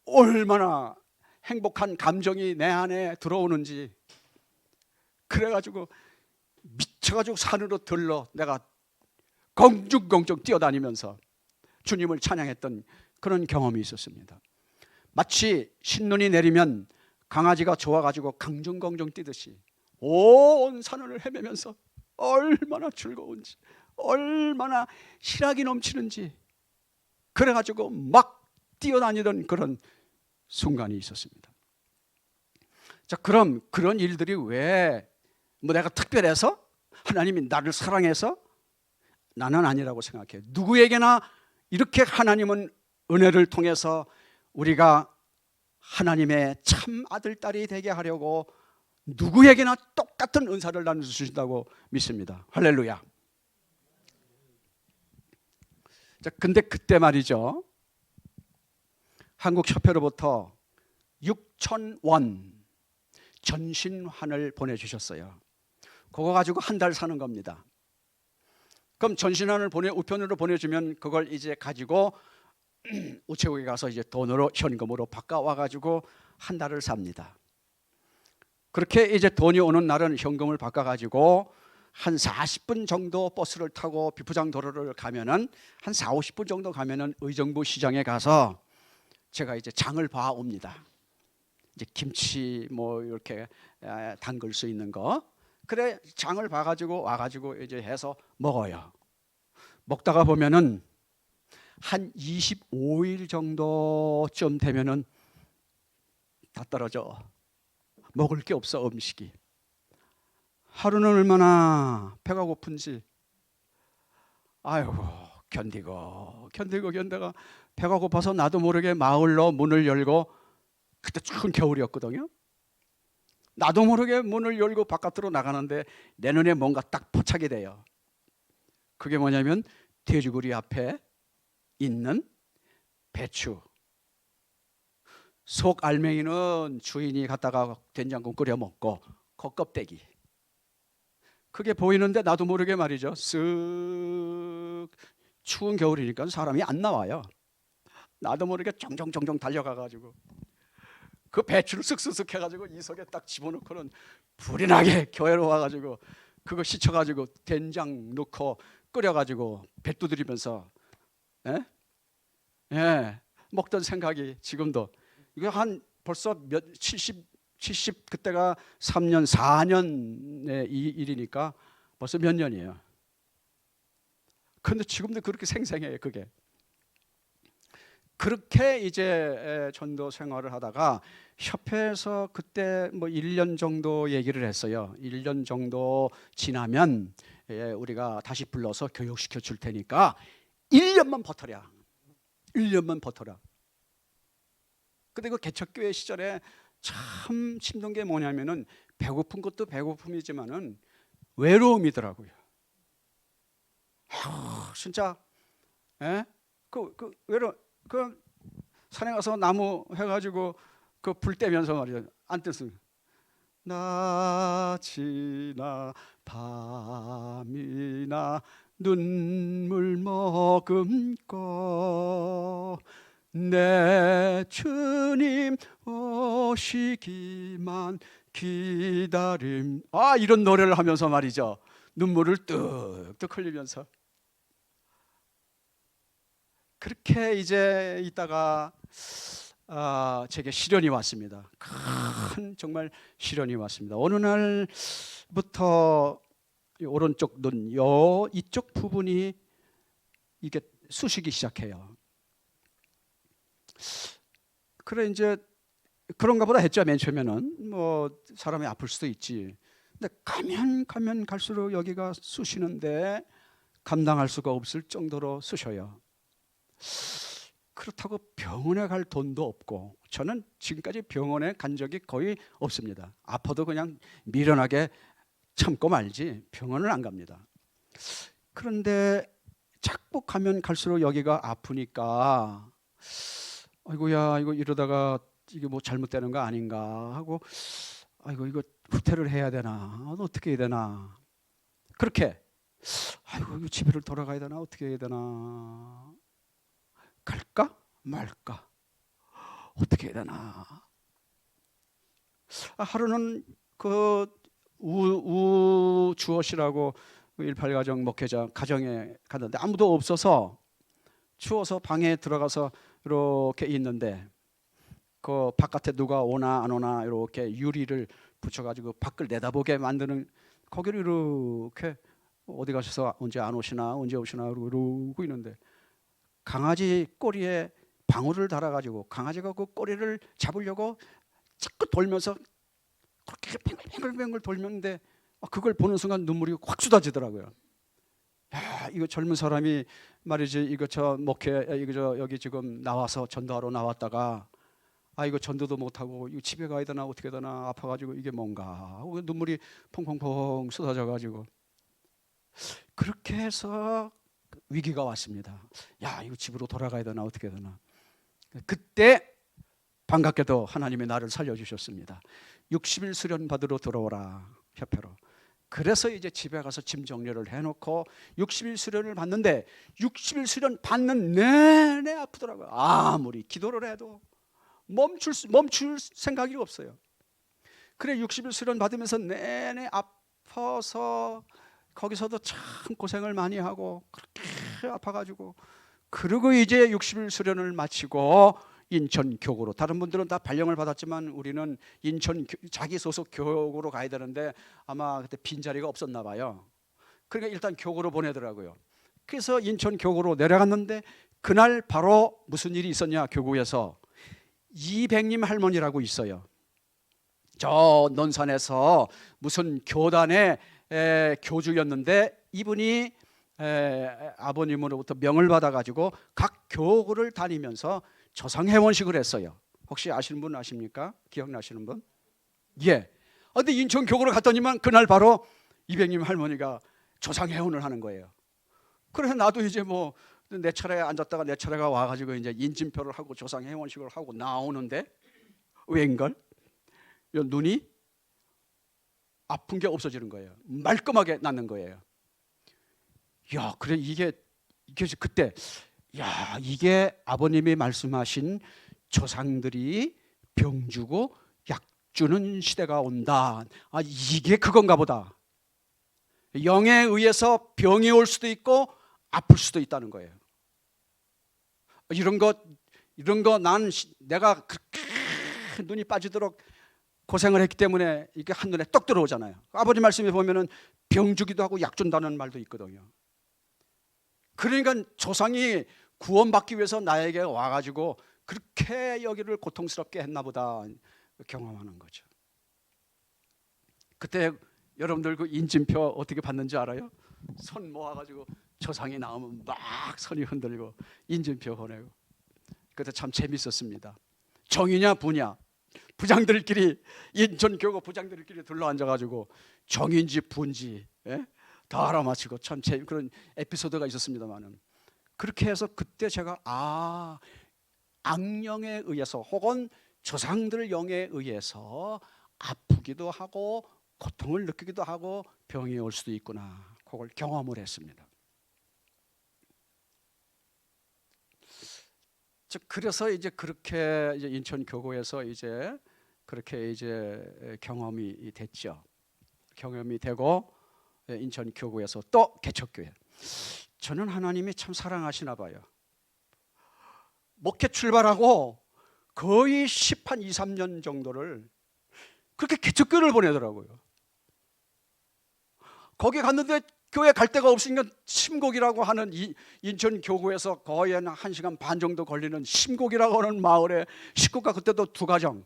S1: 얼마나 행복한 감정이 내 안에 들어오는지, 그래가지고 미쳐가지고 산으로 들러 내가 공중공중 뛰어다니면서 주님을 찬양했던 그런 경험이 있었습니다. 마치 신눈이 내리면 강아지가 좋아가지고 강중공중 뛰듯이 온 산을 헤매면서 얼마나 즐거운지, 얼마나 희락이 넘치는지, 그래가지고 막 뛰어다니던 그런 순간이 있었습니다. 자, 그럼 그런 일들이 왜 내가 특별해서, 하나님이 나를 사랑해서? 나는 아니라고 생각해요. 누구에게나 이렇게 하나님은 은혜를 통해서 우리가 하나님의 참 아들, 딸이 되게 하려고 누구에게나 똑같은 은사를 나눠주신다고 믿습니다. 할렐루야. 자, 근데 그때 말이죠, 한국협회로부터 6,000원 전신환을 보내주셨어요. 그거 가지고 한 달 사는 겁니다. 그럼 전신환을 우편으로 보내주면 그걸 이제 가지고 우체국에 가서 이제 돈으로, 현금으로 바꿔와 가지고 한 달을 삽니다. 그렇게 이제 돈이 오는 날은 현금을 바꿔 가지고 한 40분 정도 버스를 타고 비포장 도로를 가면은, 한 40-50분 정도 가면은 의정부 시장에 가서 제가 이제 장을 봐 옵니다. 이제 김치 뭐 이렇게 담글 수 있는 거, 그래 장을 봐 가지고 와 가지고 이제 해서 먹어요. 먹다가 보면은 한 25일 정도쯤 되면은 다 떨어져. 먹을 게 없어, 음식이. 하루는 얼마나 배가 고픈지. 아이고, 견디다가 배가 고파서 나도 모르게 마을로 문을 열고, 그때 추운 겨울이었거든요. 나도 모르게 문을 열고 바깥으로 나가는데 내 눈에 뭔가 딱 포착이 돼요. 그게 뭐냐면 돼지고리 앞에 있는 배추. 속 알맹이는 주인이 갖다가 된장국 끓여 먹고 겉껍데기. 그게 보이는데 나도 모르게 말이죠. 쓱, 추운 겨울이니까 사람이 안 나와요. 나도 모르게 정정정정 달려가가지고 그 배추를 쓱쓱쓱 해가지고 이 속에 딱 집어넣고는 불이 나게 교회로 와가지고 그거 씻어가지고 된장 넣고 끓여가지고 배 두드리면서 먹던 생각이 지금도, 이거 한 벌써 70 그때가 3년 4년의 이 일이니까 벌써 몇 년이에요. 그런데 지금도 그렇게 생생해요. 그게 그렇게 이제 전도 생활을 하다가 협회에서 그때 뭐 1년 정도 얘기를 했어요. 1년 정도 지나면 우리가 다시 불러서 교육시켜 줄 테니까 1년만 버텨라. 1년만 버텨라. 근데 그 개척교회 시절에 참 힘든 게 뭐냐면은 배고픈 것도 배고픔이지만은 외로움이더라고요. 진짜, 그 산에 가서 나무 해가지고 그 불 떼면서 말이야, 안 뗐어요. 낮이나 밤이나 눈물 머금고 내 주님 오시기만 기다림. 이런 노래를 하면서 말이죠, 눈물을 뚝뚝 흘리면서 그렇게 이제 있다가 제게 시련이 왔습니다. 큰 정말 시련이 왔습니다. 어느 날부터 오른쪽 눈 이쪽 부분이 이게 쑤시기 시작해요. 그래 이제 그런가 보다 했죠. 맨 처음에는 뭐 사람이 아플 수도 있지. 근데 가면 갈수록 여기가 쑤시는데 감당할 수가 없을 정도로 쑤셔요. 그렇다고 병원에 갈 돈도 없고, 저는 지금까지 병원에 간 적이 거의 없습니다. 아파도 그냥 미련하게 참고 말지 병원을 안 갑니다. 그런데 자꾸 가면 갈수록 여기가 아프니까 아이고야, 이거 이러다가 이게 뭐 잘못되는 거 아닌가 하고, 이거 후퇴를 해야 되나, 어떻게 해야 되나, 그렇게 이거 집에를 돌아가야 되나, 어떻게 해야 되나, 갈까 말까, 어떻게 해야 되나. 하루는 그 우주엇이라고 18가정 목회자 가정에 갔는데 아무도 없어서 추워서 방에 들어가서 이렇게 있는데 그 바깥에 누가 오나 안 오나 이렇게 유리를 붙여가지고 밖을 내다보게 만드는, 거기를 이렇게 어디 가셔서 언제 안 오시나 언제 오시나 이러고 있는데 강아지 꼬리에 방울을 달아가지고 강아지가 그 꼬리를 잡으려고 자꾸 돌면서 그렇게 뱅글뱅글 돌면데 그걸 보는 순간 눈물이 확 쏟아지더라고요. 야, 이거 젊은 사람이 말이지, 이거 저 목회, 이거 저 여기 지금 나와서 전도하러 나왔다가 이거 전도도 못하고 이거 집에 가야 되나 어떻게 되나 아파가지고 이게 뭔가 하고 눈물이 퐁퐁퐁 쏟아져가지고 그렇게 해서 위기가 왔습니다. 야, 이거 집으로 돌아가야 되나 어떻게 되나. 그때 반갑게도 하나님이 나를 살려주셨습니다. 60일 수련 받으러 들어오라, 협회로. 그래서 이제 집에 가서 짐 정리를 해놓고 60일 수련을 받는데 60일 수련 받는 내내 아프더라고요. 아무리 기도를 해도 멈출 생각이 없어요. 그래 60일 수련 받으면서 내내 아파서 거기서도 참 고생을 많이 하고 그렇게 아파가지고, 그리고 이제 60일 수련을 마치고 인천 교구로, 다른 분들은 다 발령을 받았지만 우리는 인천 자기 소속 교구로 가야 되는데 아마 그때 빈자리가 없었나 봐요. 그러니까 일단 교구로 보내더라고요. 그래서 인천 교구로 내려갔는데 그날 바로 무슨 일이 있었냐, 교구에서 이백님 할머니라고 있어요. 저 논산에서 무슨 교단의 교주였는데 이분이 아버님으로부터 명을 받아가지고 각 교구를 다니면서 조상회원식을 했어요. 혹시 아시는 분 아십니까? 기억나시는 분? 예. 근데 인천 교구를 갔더니만 그날 바로 이백님 할머니가 조상회원을 하는 거예요. 그래서 나도 이제 뭐 내 차례에 앉았다가 내 차례가 와가지고 이제 인증표를 하고 조상회원식을 하고 나오는데 웬걸? 눈이 아픈 게 없어지는 거예요. 말끔하게 낫는 거예요. 야, 그래 이게 그때 야, 이게 아버님이 말씀하신 조상들이 병 주고 약 주는 시대가 온다. 이게 그건가 보다. 영에 의해서 병이 올 수도 있고 아플 수도 있다는 거예요. 이런 거 내가 그렇게 눈이 빠지도록 고생을 했기 때문에 이게 한눈에 떡 들어오잖아요. 아버지 말씀에 보면은 병 주기도 하고 약 준다는 말도 있거든요. 그러니까 조상이 구원받기 위해서 나에게 와가지고 그렇게 여기를 고통스럽게 했나 보다 경험하는 거죠. 그때 여러분들 그 인증표 어떻게 받는지 알아요? 손 모아가지고 조상이 나오면 막 손이 흔들고 인증표 보내고. 그때 참 재밌었습니다. 정이냐 부냐 부장들끼리 인천교구 부장들끼리 둘러앉아가지고 정인지 부인지 다 알아맞히고 참 그런 에피소드가 있었습니다만은 그렇게 해서 그때 제가 악령에 의해서 혹은 조상들 영에 의해서 아프기도 하고 고통을 느끼기도 하고 병이 올 수도 있구나. 그걸 경험을 했습니다. 그래서 이제 그렇게 이제 인천 교구에서 이제 그렇게 이제 경험이 됐죠. 경험이 되고 인천 교구에서 또 개척교회. 저는 하나님이 참 사랑하시나 봐요. 목회 출발하고 거의 10한 2, 3년 정도를 그렇게 개척교회를 보내더라고요. 거기 갔는데 교회 갈 데가 없으니까 심곡이라고 하는 인천 교구에서 거의 한 1시간 반 정도 걸리는 심곡이라고 하는 마을에 식구가 그때도 2가정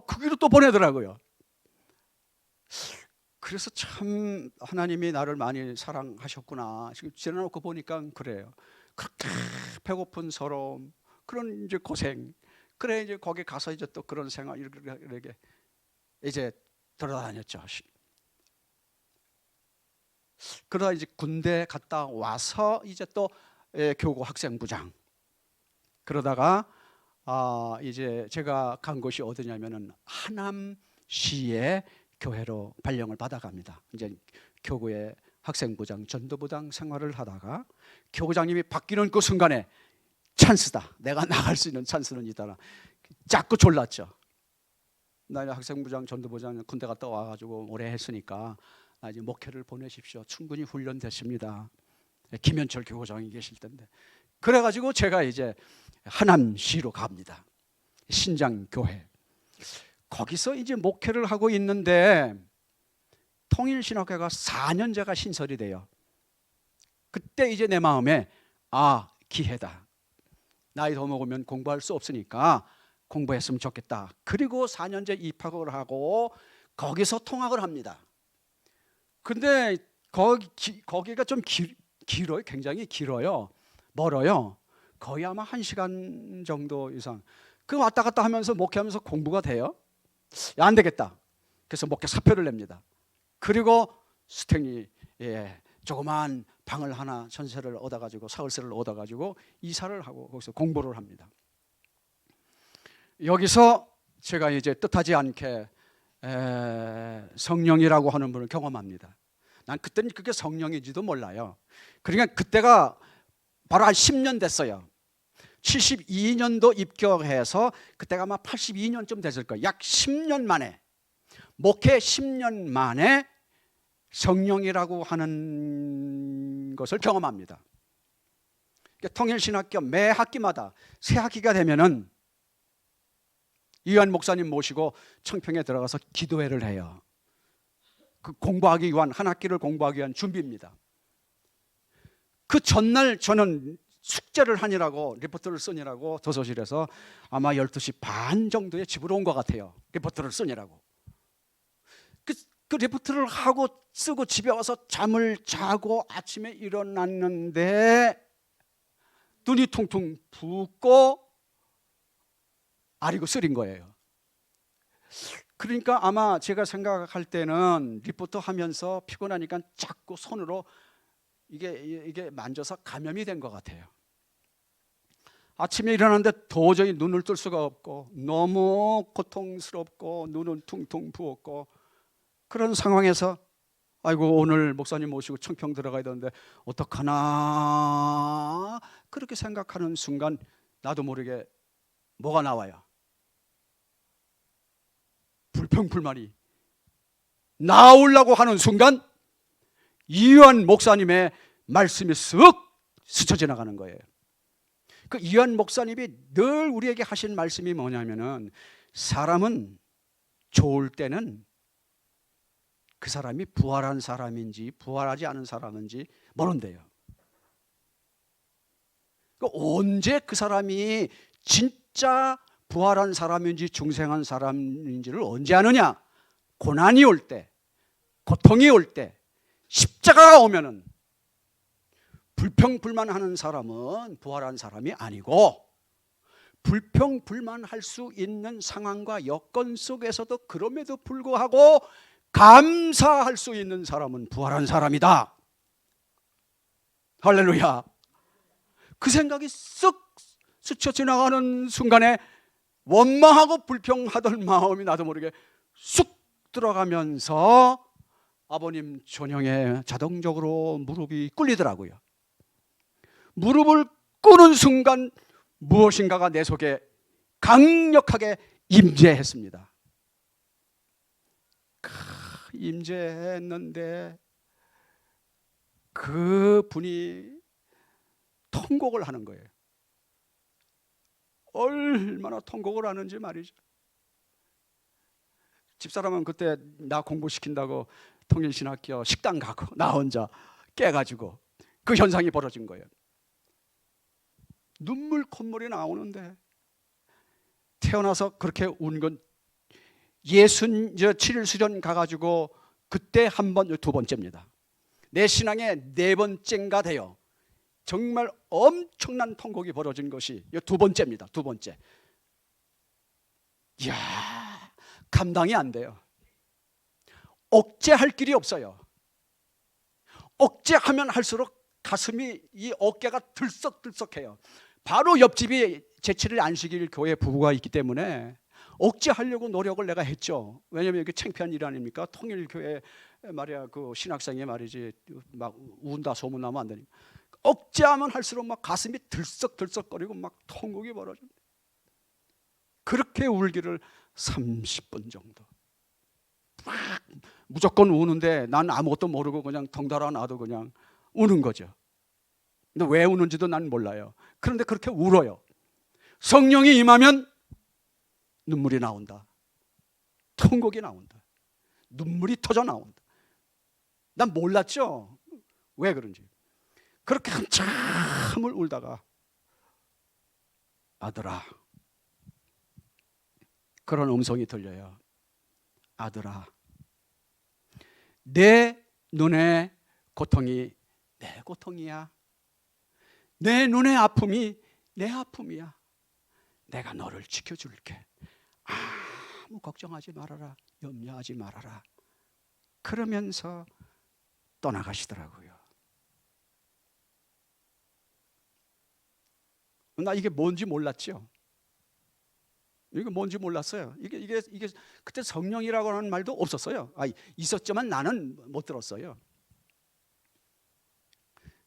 S1: 그 길로 또 보내더라고요. 그래서 참 하나님이 나를 많이 사랑하셨구나. 지금 지나놓고 보니까 그래요. 그렇게 배고픈 서러움, 그런 이제 고생. 그래 이제 거기 가서 이제 또 그런 생활 이렇게 이제 돌아다녔죠. 그러다 이제 군대 갔다 와서 이제 또 교구 학생부장. 그러다가 이제 제가 간 곳이 어디냐면은 하남시의 교회로 발령을 받아갑니다. 이제 교구의 학생부장, 전도부장 생활을 하다가 교구장님이 바뀌는 그 순간에 찬스다. 내가 나갈 수 있는 찬스는 있다. 자꾸 졸랐죠. 나 학생부장, 전도부장 군대 갔다 와가지고 오래 했으니까 나 이제 목회를 보내십시오. 충분히 훈련됐습니다. 김현철 교구장이 계실 텐데. 그래가지고 제가 이제 하남시로 갑니다. 신장교회. 거기서 이제 목회를 하고 있는데 통일신학회가 4년제가 신설이 돼요. 그때 이제 내 마음에 기회다. 나이 더 먹으면 공부할 수 없으니까 공부했으면 좋겠다. 그리고 4년제 입학을 하고 거기서 통학을 합니다. 근데 거기가 좀 길어요. 굉장히 길어요. 멀어요. 거의 아마 1시간 정도 이상. 그 왔다 갔다 하면서 목회하면서 공부가 돼요? 안 되겠다. 그래서 목회 사표를 냅니다. 그리고 스택리 조그만 방을 하나 전세를 얻어가지고 사월세를 얻어가지고 이사를 하고 거기서 공부를 합니다. 여기서 제가 이제 뜻하지 않게 성령이라고 하는 분을 경험합니다. 난 그때는 그게 성령인지도 몰라요. 그러니까 그때가 바로 한 10년 됐어요. 72년도 입교해서 그때가 아마 82년쯤 됐을 거예요. 약 10년 만에, 목회 10년 만에 성령이라고 하는 것을 경험합니다. 통일신학교 매 학기마다 새 학기가 되면은 이완 목사님 모시고 청평에 들어가서 기도회를 해요. 그 공부하기 위한, 한 학기를 공부하기 위한 준비입니다. 그 전날 저는 숙제를 하느라고, 리포트를 쓰느라고 도서실에서 아마 12시 반 정도에 집으로 온 것 같아요. 리포트를 쓰느라고. 그 그 리프트를 하고 쓰고 집에 와서 잠을 자고 아침에 일어났는데 눈이 퉁퉁 붓고 아리고 쓰린 거예요. 그러니까 아마 제가 생각할 때는 리포트 하면서 피곤하니까 자꾸 손으로 이게 만져서 감염이 된 것 같아요. 아침에 일어났는데 도저히 눈을 뜰 수가 없고 너무 고통스럽고 눈은 퉁퉁 부었고, 그런 상황에서 아이고 오늘 목사님 모시고 청평 들어가야 되는데 어떡하나 그렇게 생각하는 순간 나도 모르게 뭐가 나와요? 불평불만이 나오려고 하는 순간 이유한 목사님의 말씀이 쓱 스쳐 지나가는 거예요. 그 이유한 목사님이 늘 우리에게 하신 말씀이 뭐냐면은, 사람은 좋을 때는 그 사람이 부활한 사람인지 부활하지 않은 사람인지 모른대요. 언제 그 사람이 진짜 부활한 사람인지 중생한 사람인지를 언제 아느냐? 고난이 올 때, 고통이 올 때, 십자가가 오면은 불평불만하는 사람은 부활한 사람이 아니고, 불평불만할 수 있는 상황과 여건 속에서도 그럼에도 불구하고 감사할 수 있는 사람은 부활한 사람이다. 할렐루야. 그 생각이 쓱 스쳐 지나가는 순간에 원망하고 불평하던 마음이 나도 모르게 쑥 들어가면서 아버님 전형에 자동적으로 무릎이 꿇리더라고요. 무릎을 꿇는 순간 무엇인가가 내 속에 강력하게 임재했습니다. 임재했는데 그 분이 통곡을 하는 거예요. 얼마나 통곡을 하는지 말이죠. 집사람은 그때 나 공부시킨다고 통일신학교 식당 가고 나 혼자 깨가지고 그 현상이 벌어진 거예요. 눈물 콧물이 나오는데, 태어나서 그렇게 운 건 67일 수련 가가지고 그때 한 번, 두 번째입니다. 내 신앙의 네 번째인가 돼요. 정말 엄청난 통곡이 벌어진 것이 두 번째입니다. 두 번째. 이야, 감당이 안 돼요. 억제할 길이 없어요. 억제하면 할수록 가슴이, 이 어깨가 들썩들썩해요. 바로 옆집이 제7일 안식일 교회 부부가 있기 때문에 억제하려고 노력을 내가 했죠. 왜냐하면 이게 창피한 일 아닙니까? 통일교회 말이야, 그 신학생이 말이지 막 운다 소문나면 안 되니까. 억제하면 할수록 막 가슴이 들썩들썩거리고 막 통곡이 벌어집니다. 그렇게 울기를 30분 정도. 막 무조건 우는데 난 아무것도 모르고 그냥 덩달아 놔도 그냥 우는 거죠. 근데 왜 우는지도 난 몰라요. 그런데 그렇게 울어요. 성령이 임하면 눈물이 나온다. 통곡이 나온다. 눈물이 터져 나온다. 난 몰랐죠. 왜 그런지. 그렇게 한참을 울다가, 아들아, 그런 음성이 들려요. 아들아, 내 눈의 고통이 내 고통이야. 내 눈의 아픔이 내 아픔이야. 내가 너를 지켜줄게. 아무 걱정하지 말아라. 염려하지 말아라. 그러면서 떠나가시더라고요. 나 이게 뭔지 몰랐죠. 이게 뭔지 몰랐어요. 이게 그때 성령이라고 하는 말도 없었어요. 있었지만 나는 못 들었어요.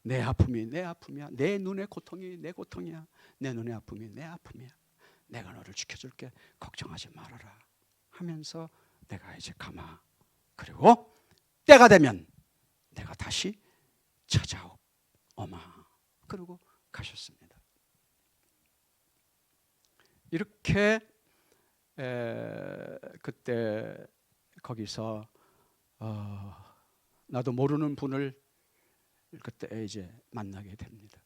S1: 내 아픔이 내 아픔이야. 내 눈의 고통이 내 고통이야. 내 눈의 아픔이 내 아픔이야. 내가 너를 지켜줄게. 걱정하지 말아라. 하면서 내가 이제 가마. 그리고 때가 되면 내가 다시 찾아오마. 그리고 가셨습니다. 이렇게 그때 거기서 나도 모르는 분을 그때 이제 만나게 됩니다.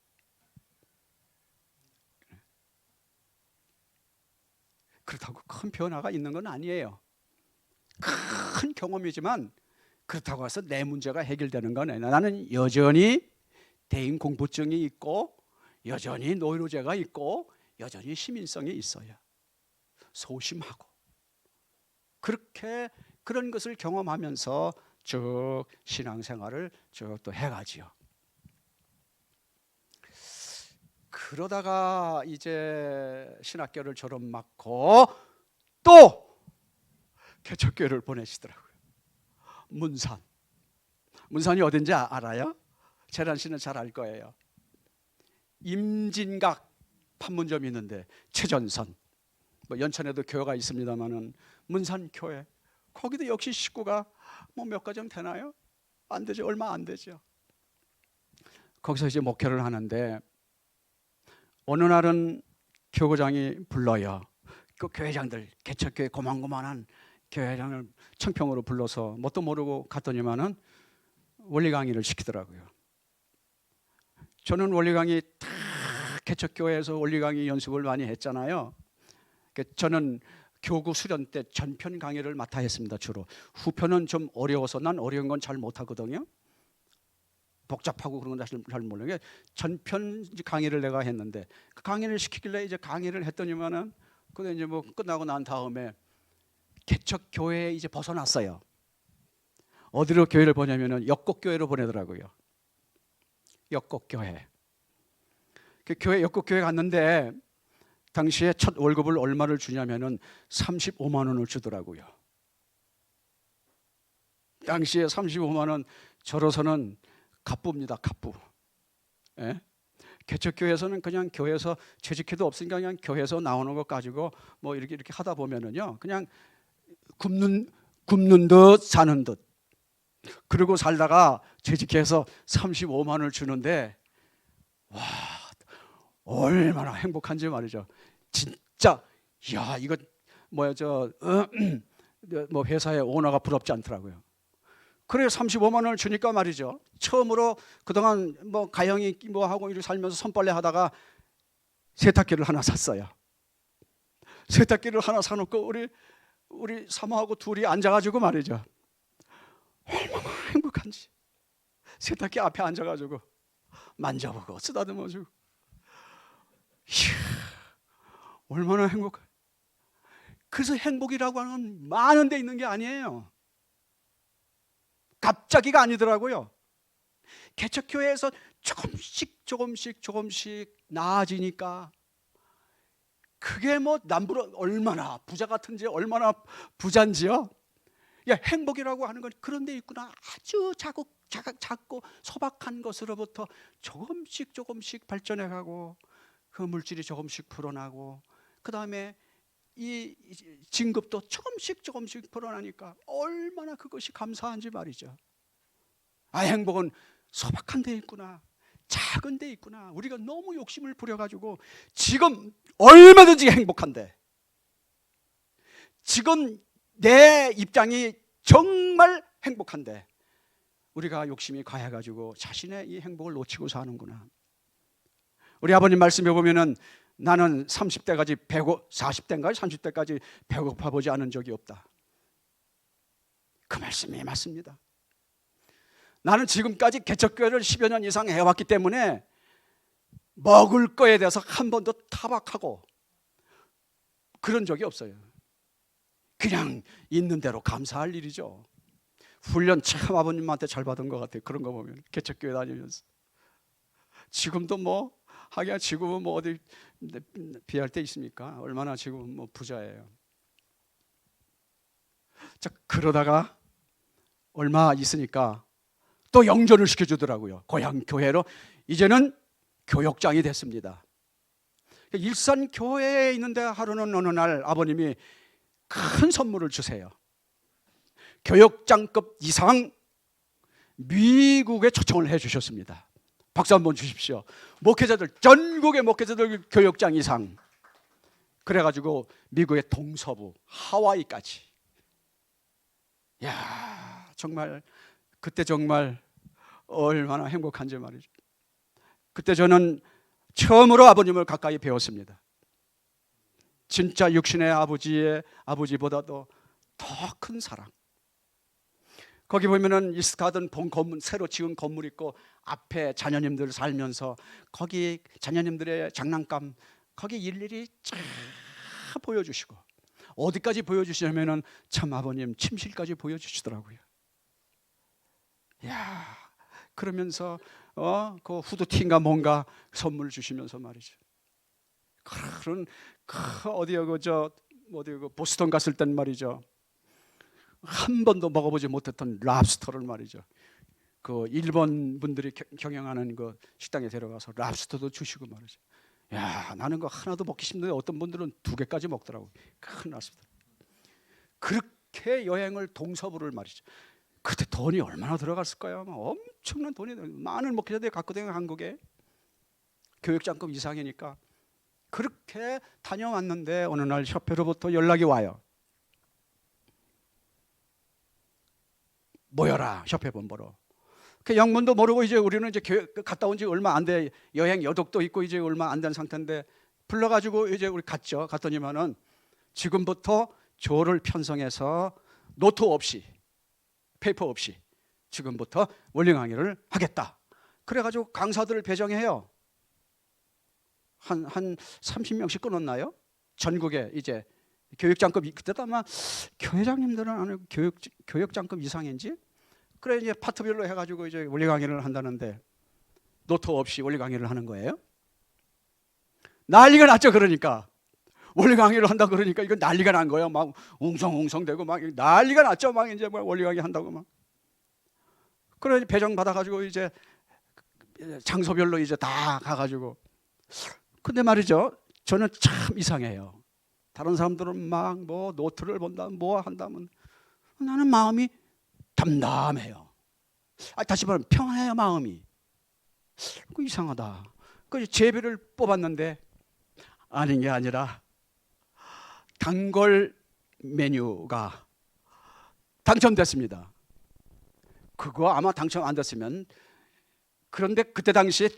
S1: 그렇다고 큰 변화가 있는 건 아니에요. 큰 경험이지만 그렇다고 해서 내 문제가 해결되는 건 아니야. 나는 여전히 대인 공포증이 있고 여전히 노이로제가 있고 여전히 시민성이 있어요. 소심하고. 그렇게 그런 것을 경험하면서 쭉 신앙생활을 쭉 또 해가지요. 그러다가 이제 신학교를 졸업 맞고 또 개척교회를 보내시더라고요. 문산. 문산이 어딘지 알아요? 재란 씨는 잘 알 거예요. 임진각 판문점이 있는데 최전선, 뭐 연천에도 교회가 있습니다만은 문산 교회, 거기도 역시 식구가 뭐 몇 가정 되나요? 안 되죠. 얼마 안 되죠. 거기서 이제 목회를 하는데 어느 날은 교구장이 불러요. 그 교회장들, 개척교회 고만고만한 교회장을 청평으로 불러서 뭣도 모르고 갔더니만은 원리 강의를 시키더라고요. 저는 원리 강의 다 개척교회에서 원리 강의 연습을 많이 했잖아요. 저는 교구 수련 때 전편 강의를 맡아 했습니다. 주로 후편은 좀 어려워서 난 어려운 건 잘 못하거든요. 복잡하고 그런 건 잘 모르는 게 전편 강의를 내가 했는데 그 강의를 시키길래 이제 강의를 했더니만은 그때 이제 뭐 끝나고 난 다음에 개척 교회에 이제 벗어났어요. 어디로 교회를 보내면은 역곡교회로 보내더라고요. 역곡교회. 그 교회 역곡교회 갔는데 당시에 첫 월급을 얼마를 주냐면은 35만 원을 주더라고요. 당시에 35만 원 저로서는 갑부입니다. 갑부. 예? 개척교회에서는 그냥 교회에서 재직해도 없으니까 그냥 교회에서 나오는 것 가지고 뭐 이렇게 하다 보면은요, 그냥 굶는 듯 사는 듯. 그리고 살다가 재직해서 35만 원을 주는데 와, 얼마나 행복한지 말이죠. 진짜 야, 이거 뭐야 뭐 회사의 오너가 부럽지 않더라고요. 그래 35만 원을 주니까 말이죠. 처음으로 그동안 뭐 가영이 뭐 하고 이렇게 살면서 손빨래 하다가 세탁기를 하나 샀어요. 세탁기를 하나 사놓고 우리 사모하고 둘이 앉아가지고 말이죠. 얼마나 행복한지. 세탁기 앞에 앉아가지고 만져보고 쓰다듬어주고. 이야, 얼마나 행복해. 그래서 행복이라고 하는 많은 데 있는 게 아니에요. 갑자기가 아니더라고요. 개척교회에서 조금씩 나아지니까 그게 뭐 남부로 얼마나 부자 같은지 얼마나 부잔지요. 야, 행복이라고 하는 건 그런 데 있구나. 아주 작고 소박한 것으로부터 조금씩 발전해 가고 그 물질이 조금씩 불어나고 그 다음에 이 진급도 조금씩 불어나니까 얼마나 그것이 감사한지 말이죠. 아, 행복은 소박한 데 있구나. 작은 데 있구나. 우리가 너무 욕심을 부려가지고 지금 얼마든지 행복한데 지금 내 입장이 정말 행복한데 우리가 욕심이 과해가지고 자신의 이 행복을 놓치고 사는구나. 우리 아버님 말씀에 보면은 나는 30대까지 40대인가요? 30대까지 배고파 보지 않은 적이 없다. 그 말씀이 맞습니다. 나는 지금까지 개척교회를 10여 년 이상 해왔기 때문에 먹을 거에 대해서 한 번도 타박하고 그런 적이 없어요. 그냥 있는 대로 감사할 일이죠. 훈련 참 아버님한테 잘 받은 것 같아요. 그런 거 보면 개척교회 다니면서. 지금도 뭐 하기야 지금은 뭐 어디 비할 때 있습니까? 얼마나 지금 뭐 부자예요. 자, 그러다가 얼마 있으니까 또 영전을 시켜주더라고요. 고향 교회로. 이제는 교역장이 됐습니다. 일산 교회에 있는데 하루는 어느 날 아버님이 큰 선물을 주세요. 교역장급 이상 미국에 초청을 해주셨습니다. 박수 한번 주십시오. 목회자들, 전국의 목회자들 교역장 이상. 그래가지고 미국의 동서부 하와이까지. 야, 정말 그때 정말 얼마나 행복한지 말이죠. 그때 저는 처음으로 아버님을 가까이 배웠습니다. 진짜 육신의 아버지보다도 더 큰 사랑. 거기 보면은 이스트가든 본 건물, 새로 지은 건물 있고 앞에 자녀님들 살면서 거기 자녀님들의 장난감 거기 일일이 쫙 보여주시고, 어디까지 보여주시냐면은 참 아버님 침실까지 보여주시더라고요. 야, 그러면서 그 후드티인가 뭔가 선물 주시면서 말이죠. 그런 어디 보스턴 갔을 땐 말이죠, 한 번도 먹어보지 못했던 랍스터를 말이죠, 그 일본 분들이 경영하는 그 식당에 데려가서 랍스터도 주시고 말이죠. 야, 나는 거 하나도 먹기 힘든데 어떤 분들은 2개까지 먹더라고요. 큰 랍스터. 그렇게 여행을 동서부를 말이죠. 그때 돈이 얼마나 들어갔을까요? 엄청난 돈이, 많은 목회자들이 갔거든요, 한국에. 교육장급 이상이니까. 그렇게 다녀왔는데 어느 날 협회로부터 연락이 와요. 모여라, 협회 본부로. 그 영문도 모르고 이제 우리는 이제 갔다 온 지 얼마 안 돼, 여행 여독도 있고 이제 얼마 안 된 상태인데 불러가지고 이제 우리 갔죠. 갔더니만은 지금부터 조를 편성해서 노트 없이, 페이퍼 없이 지금부터 원리 강의를 하겠다. 그래가지고 강사들을 배정해요. 한 30명씩 끊었나요? 전국에 이제 교육장급, 그때도 아마 교회장님들은 아니고 교육장급 이상인지, 그래 이제 파트별로 해가지고 이제 원리 강의를 한다는데 노트 없이 원리 강의를 하는 거예요. 난리가 났죠. 그러니까 원리 강의를 한다 그러니까 이거 난리가 난 거예요. 막 웅성웅성대고 막 난리가 났죠. 막 이제 뭐 원리 강의 한다고 막. 그래 배정 받아가지고 이제 장소별로 이제 다 가가지고. 근데 말이죠, 저는 참 이상해요. 다른 사람들은 막 뭐 노트를 본다, 뭐 한다면 나는 마음이 담담해요. 다시 말하면 평안해요, 마음이. 그 이상하다. 그 제비를 뽑았는데 아닌 게 아니라 단골 메뉴가 당첨됐습니다. 그거 아마 당첨 안 됐으면, 그런데 그때 당시에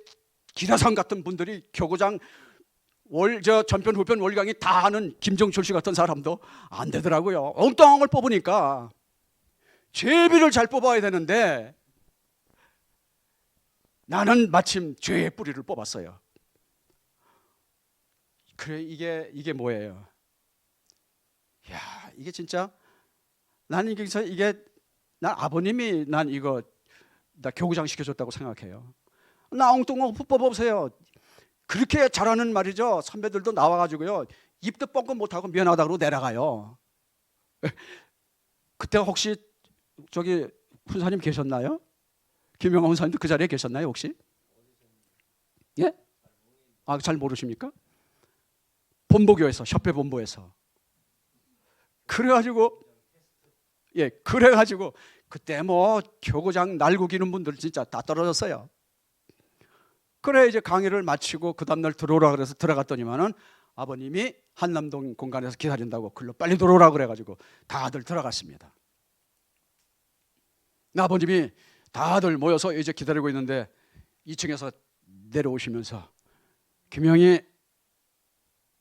S1: 기라상 같은 분들이 교구장 전편 후편 원리 강의 다 하는 김정철 씨 같은 사람도 안 되더라고요. 엉뚱한 걸 뽑으니까. 제비를 잘 뽑아야 되는데 나는 마침 죄의 뿌리를 뽑았어요. 그래, 이게 뭐예요? 야, 이게 진짜 나는 이게 난 아버님이 난 이거 나 교구장 시켜줬다고 생각해요. 나 엉뚱한 거 뽑아보세요. 그렇게 잘하는 말이죠, 선배들도 나와가지고요 입도 뻥끗 못하고 미안하다고 내려가요. 그때 혹시 저기 훈사님 계셨나요? 김영하 훈사님도 그 자리에 계셨나요 혹시? 예? 잘 모르십니까? 본부교에서, 협회 본부에서. 그래가지고 그때 뭐 교구장 날구기는 분들 진짜 다 떨어졌어요. 그래 이제 강의를 마치고 그 다음날 들어오라 그래서 들어갔더니만은 아버님이 한남동 공간에서 기다린다고 글로 빨리 들어오라 그래가지고 다들 들어갔습니다. 아버님이 다들 모여서 이제 기다리고 있는데 2층에서 내려오시면서 김영희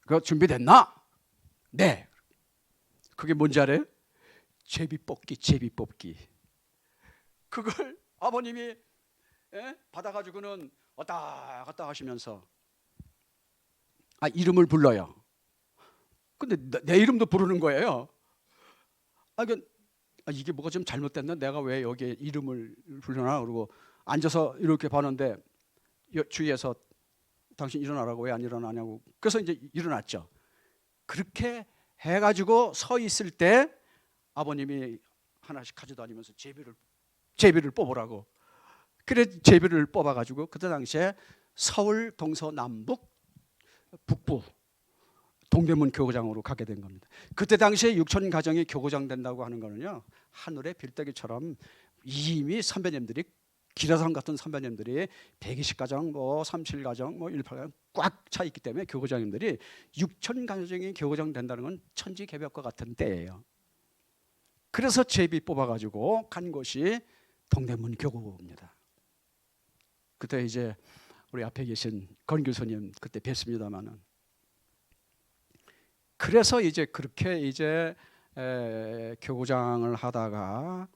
S1: 그거 준비됐나? 네. 그게 뭔지 알아요? 제비 뽑기. 그걸 아버님이 받아가지고는 왔다 갔다 하시면서 이름을 불러요. 근데 내 이름도 부르는 거예요. 이게 뭐가 좀 잘못됐나? 내가 왜 여기에 이름을 부르나? 그러고 앉아서 이렇게 봤는데 주위에서 당신 일어나라고, 왜 안 일어나냐고. 그래서 이제 일어났죠. 그렇게 해가지고 서 있을 때 아버님이 하나씩 가져다니면서 제비를 뽑으라고. 그래 제비를 뽑아가지고 그때 당시에 서울 동서남북 북부 동대문 교구장으로 가게 된 겁니다. 그때 당시에 6천 가정이 교구장 된다고 하는 거는요, 하늘의 빌대기처럼 이미 선배님들이, 기라상 같은 선배님들이 120가정, 뭐 37가정, 뭐 18가정 꽉 차 있기 때문에 교구장님들이 6천 가정이 교구장 된다는 건 천지개벽과 같은 때예요. 그래서 제비 뽑아가지고 간 곳이 동대문 교구입니다. 그때 이제 우리 앞에 계신 건 교수님 그때 뵀습니다만은, 그래서 이제 그렇게 이제 교구장을 하다가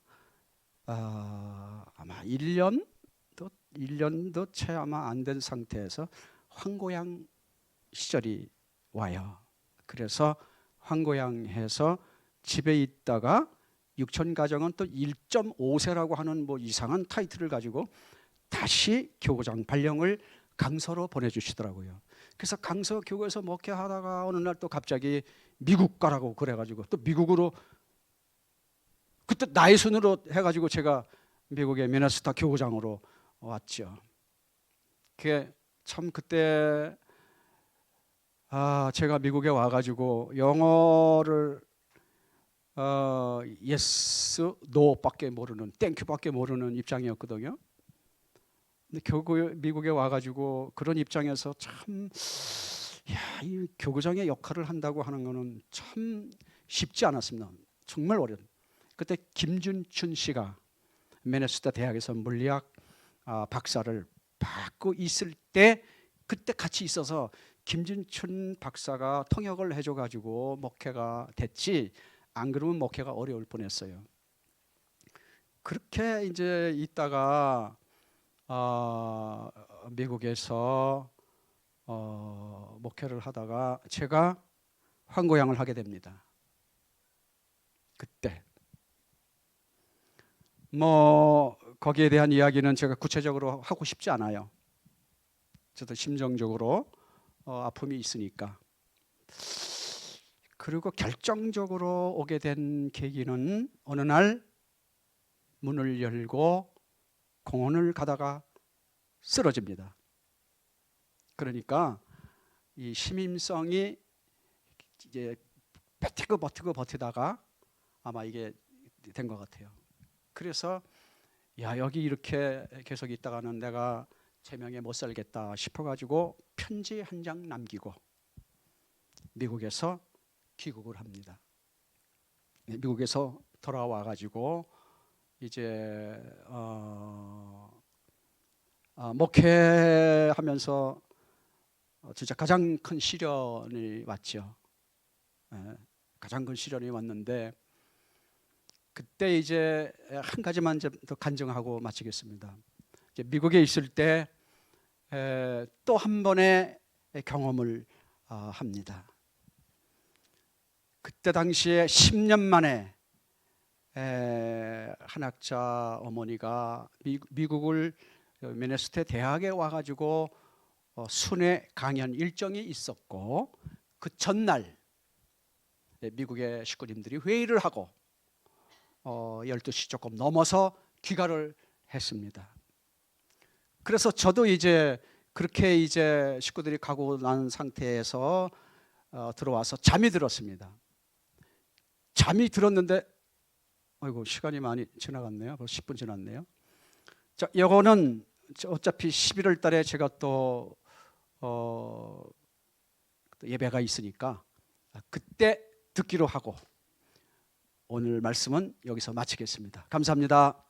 S1: 아마 1년도 채 아마 안 된 상태에서 황고양 시절이 와요. 그래서 황고양해서 집에 있다가 육촌가정은 또 1.5세라고 하는 뭐 이상한 타이틀을 가지고 다시 교구장 발령을 강서로 보내주시더라고요. 그래서 강서 교구에서 목회하다가 어느 날 또 갑자기 미국 가라고 그래가지고 또 미국으로 그때 나의 손으로 해가지고 제가 미국의 미네소타 교구장으로 왔죠. 그게 참 그때 제가 미국에 와가지고 영어를 yes, no밖에 모르는, 땡큐밖에 모르는 입장이었거든요. 근데 결국 미국에 와가지고 그런 입장에서 참, 이 교구장의 역할을 한다고 하는 거는 참 쉽지 않았습니다. 정말 어려운. 그때 김준춘 씨가 미네소타 대학에서 물리학 박사를 받고 있을 때 그때 같이 있어서 김준춘 박사가 통역을 해줘가지고 목회가 됐지, 안 그러면 목회가 어려울 뻔했어요. 그렇게 이제 있다가 미국에서 목회를 하다가 제가 황고양을 하게 됩니다. 그때 뭐 거기에 대한 이야기는 제가 구체적으로 하고 싶지 않아요. 저도 심정적으로 아픔이 있으니까. 그리고 결정적으로 오게 된 계기는 어느 날 문을 열고 공원을 가다가 쓰러집니다. 그러니까 이 심임성이 이제 버티다가 아마 이게 된 것 같아요. 그래서 여기 이렇게 계속 있다가는 내가 제명에 못 살겠다 싶어가지고 편지 한 장 남기고 미국에서 귀국을 합니다. 미국에서 돌아와가지고 이제 목회하면서 진짜 가장 큰 시련이 왔죠. 가장 큰 시련이 왔는데 그때 이제 한 가지만 더 간증하고 마치겠습니다. 이제 미국에 있을 때 또 한 번의 경험을 합니다. 그때 당시에 10년 만에 한학자 어머니가 미국을 미네소타 대학에 와가지고 순회 강연 일정이 있었고 그 전날 미국의 식구님들이 회의를 하고 12시 조금 넘어서 귀가를 했습니다. 그래서 저도 이제 그렇게 이제 식구들이 가고 난 상태에서 들어와서 잠이 들었습니다. 잠이 들었는데 아이고 시간이 많이 지나갔네요. 벌써 10분 지났네요. 자, 이거는 어차피 11월 달에 제가 또 예배가 있으니까 그때 듣기로 하고 오늘 말씀은 여기서 마치겠습니다. 감사합니다.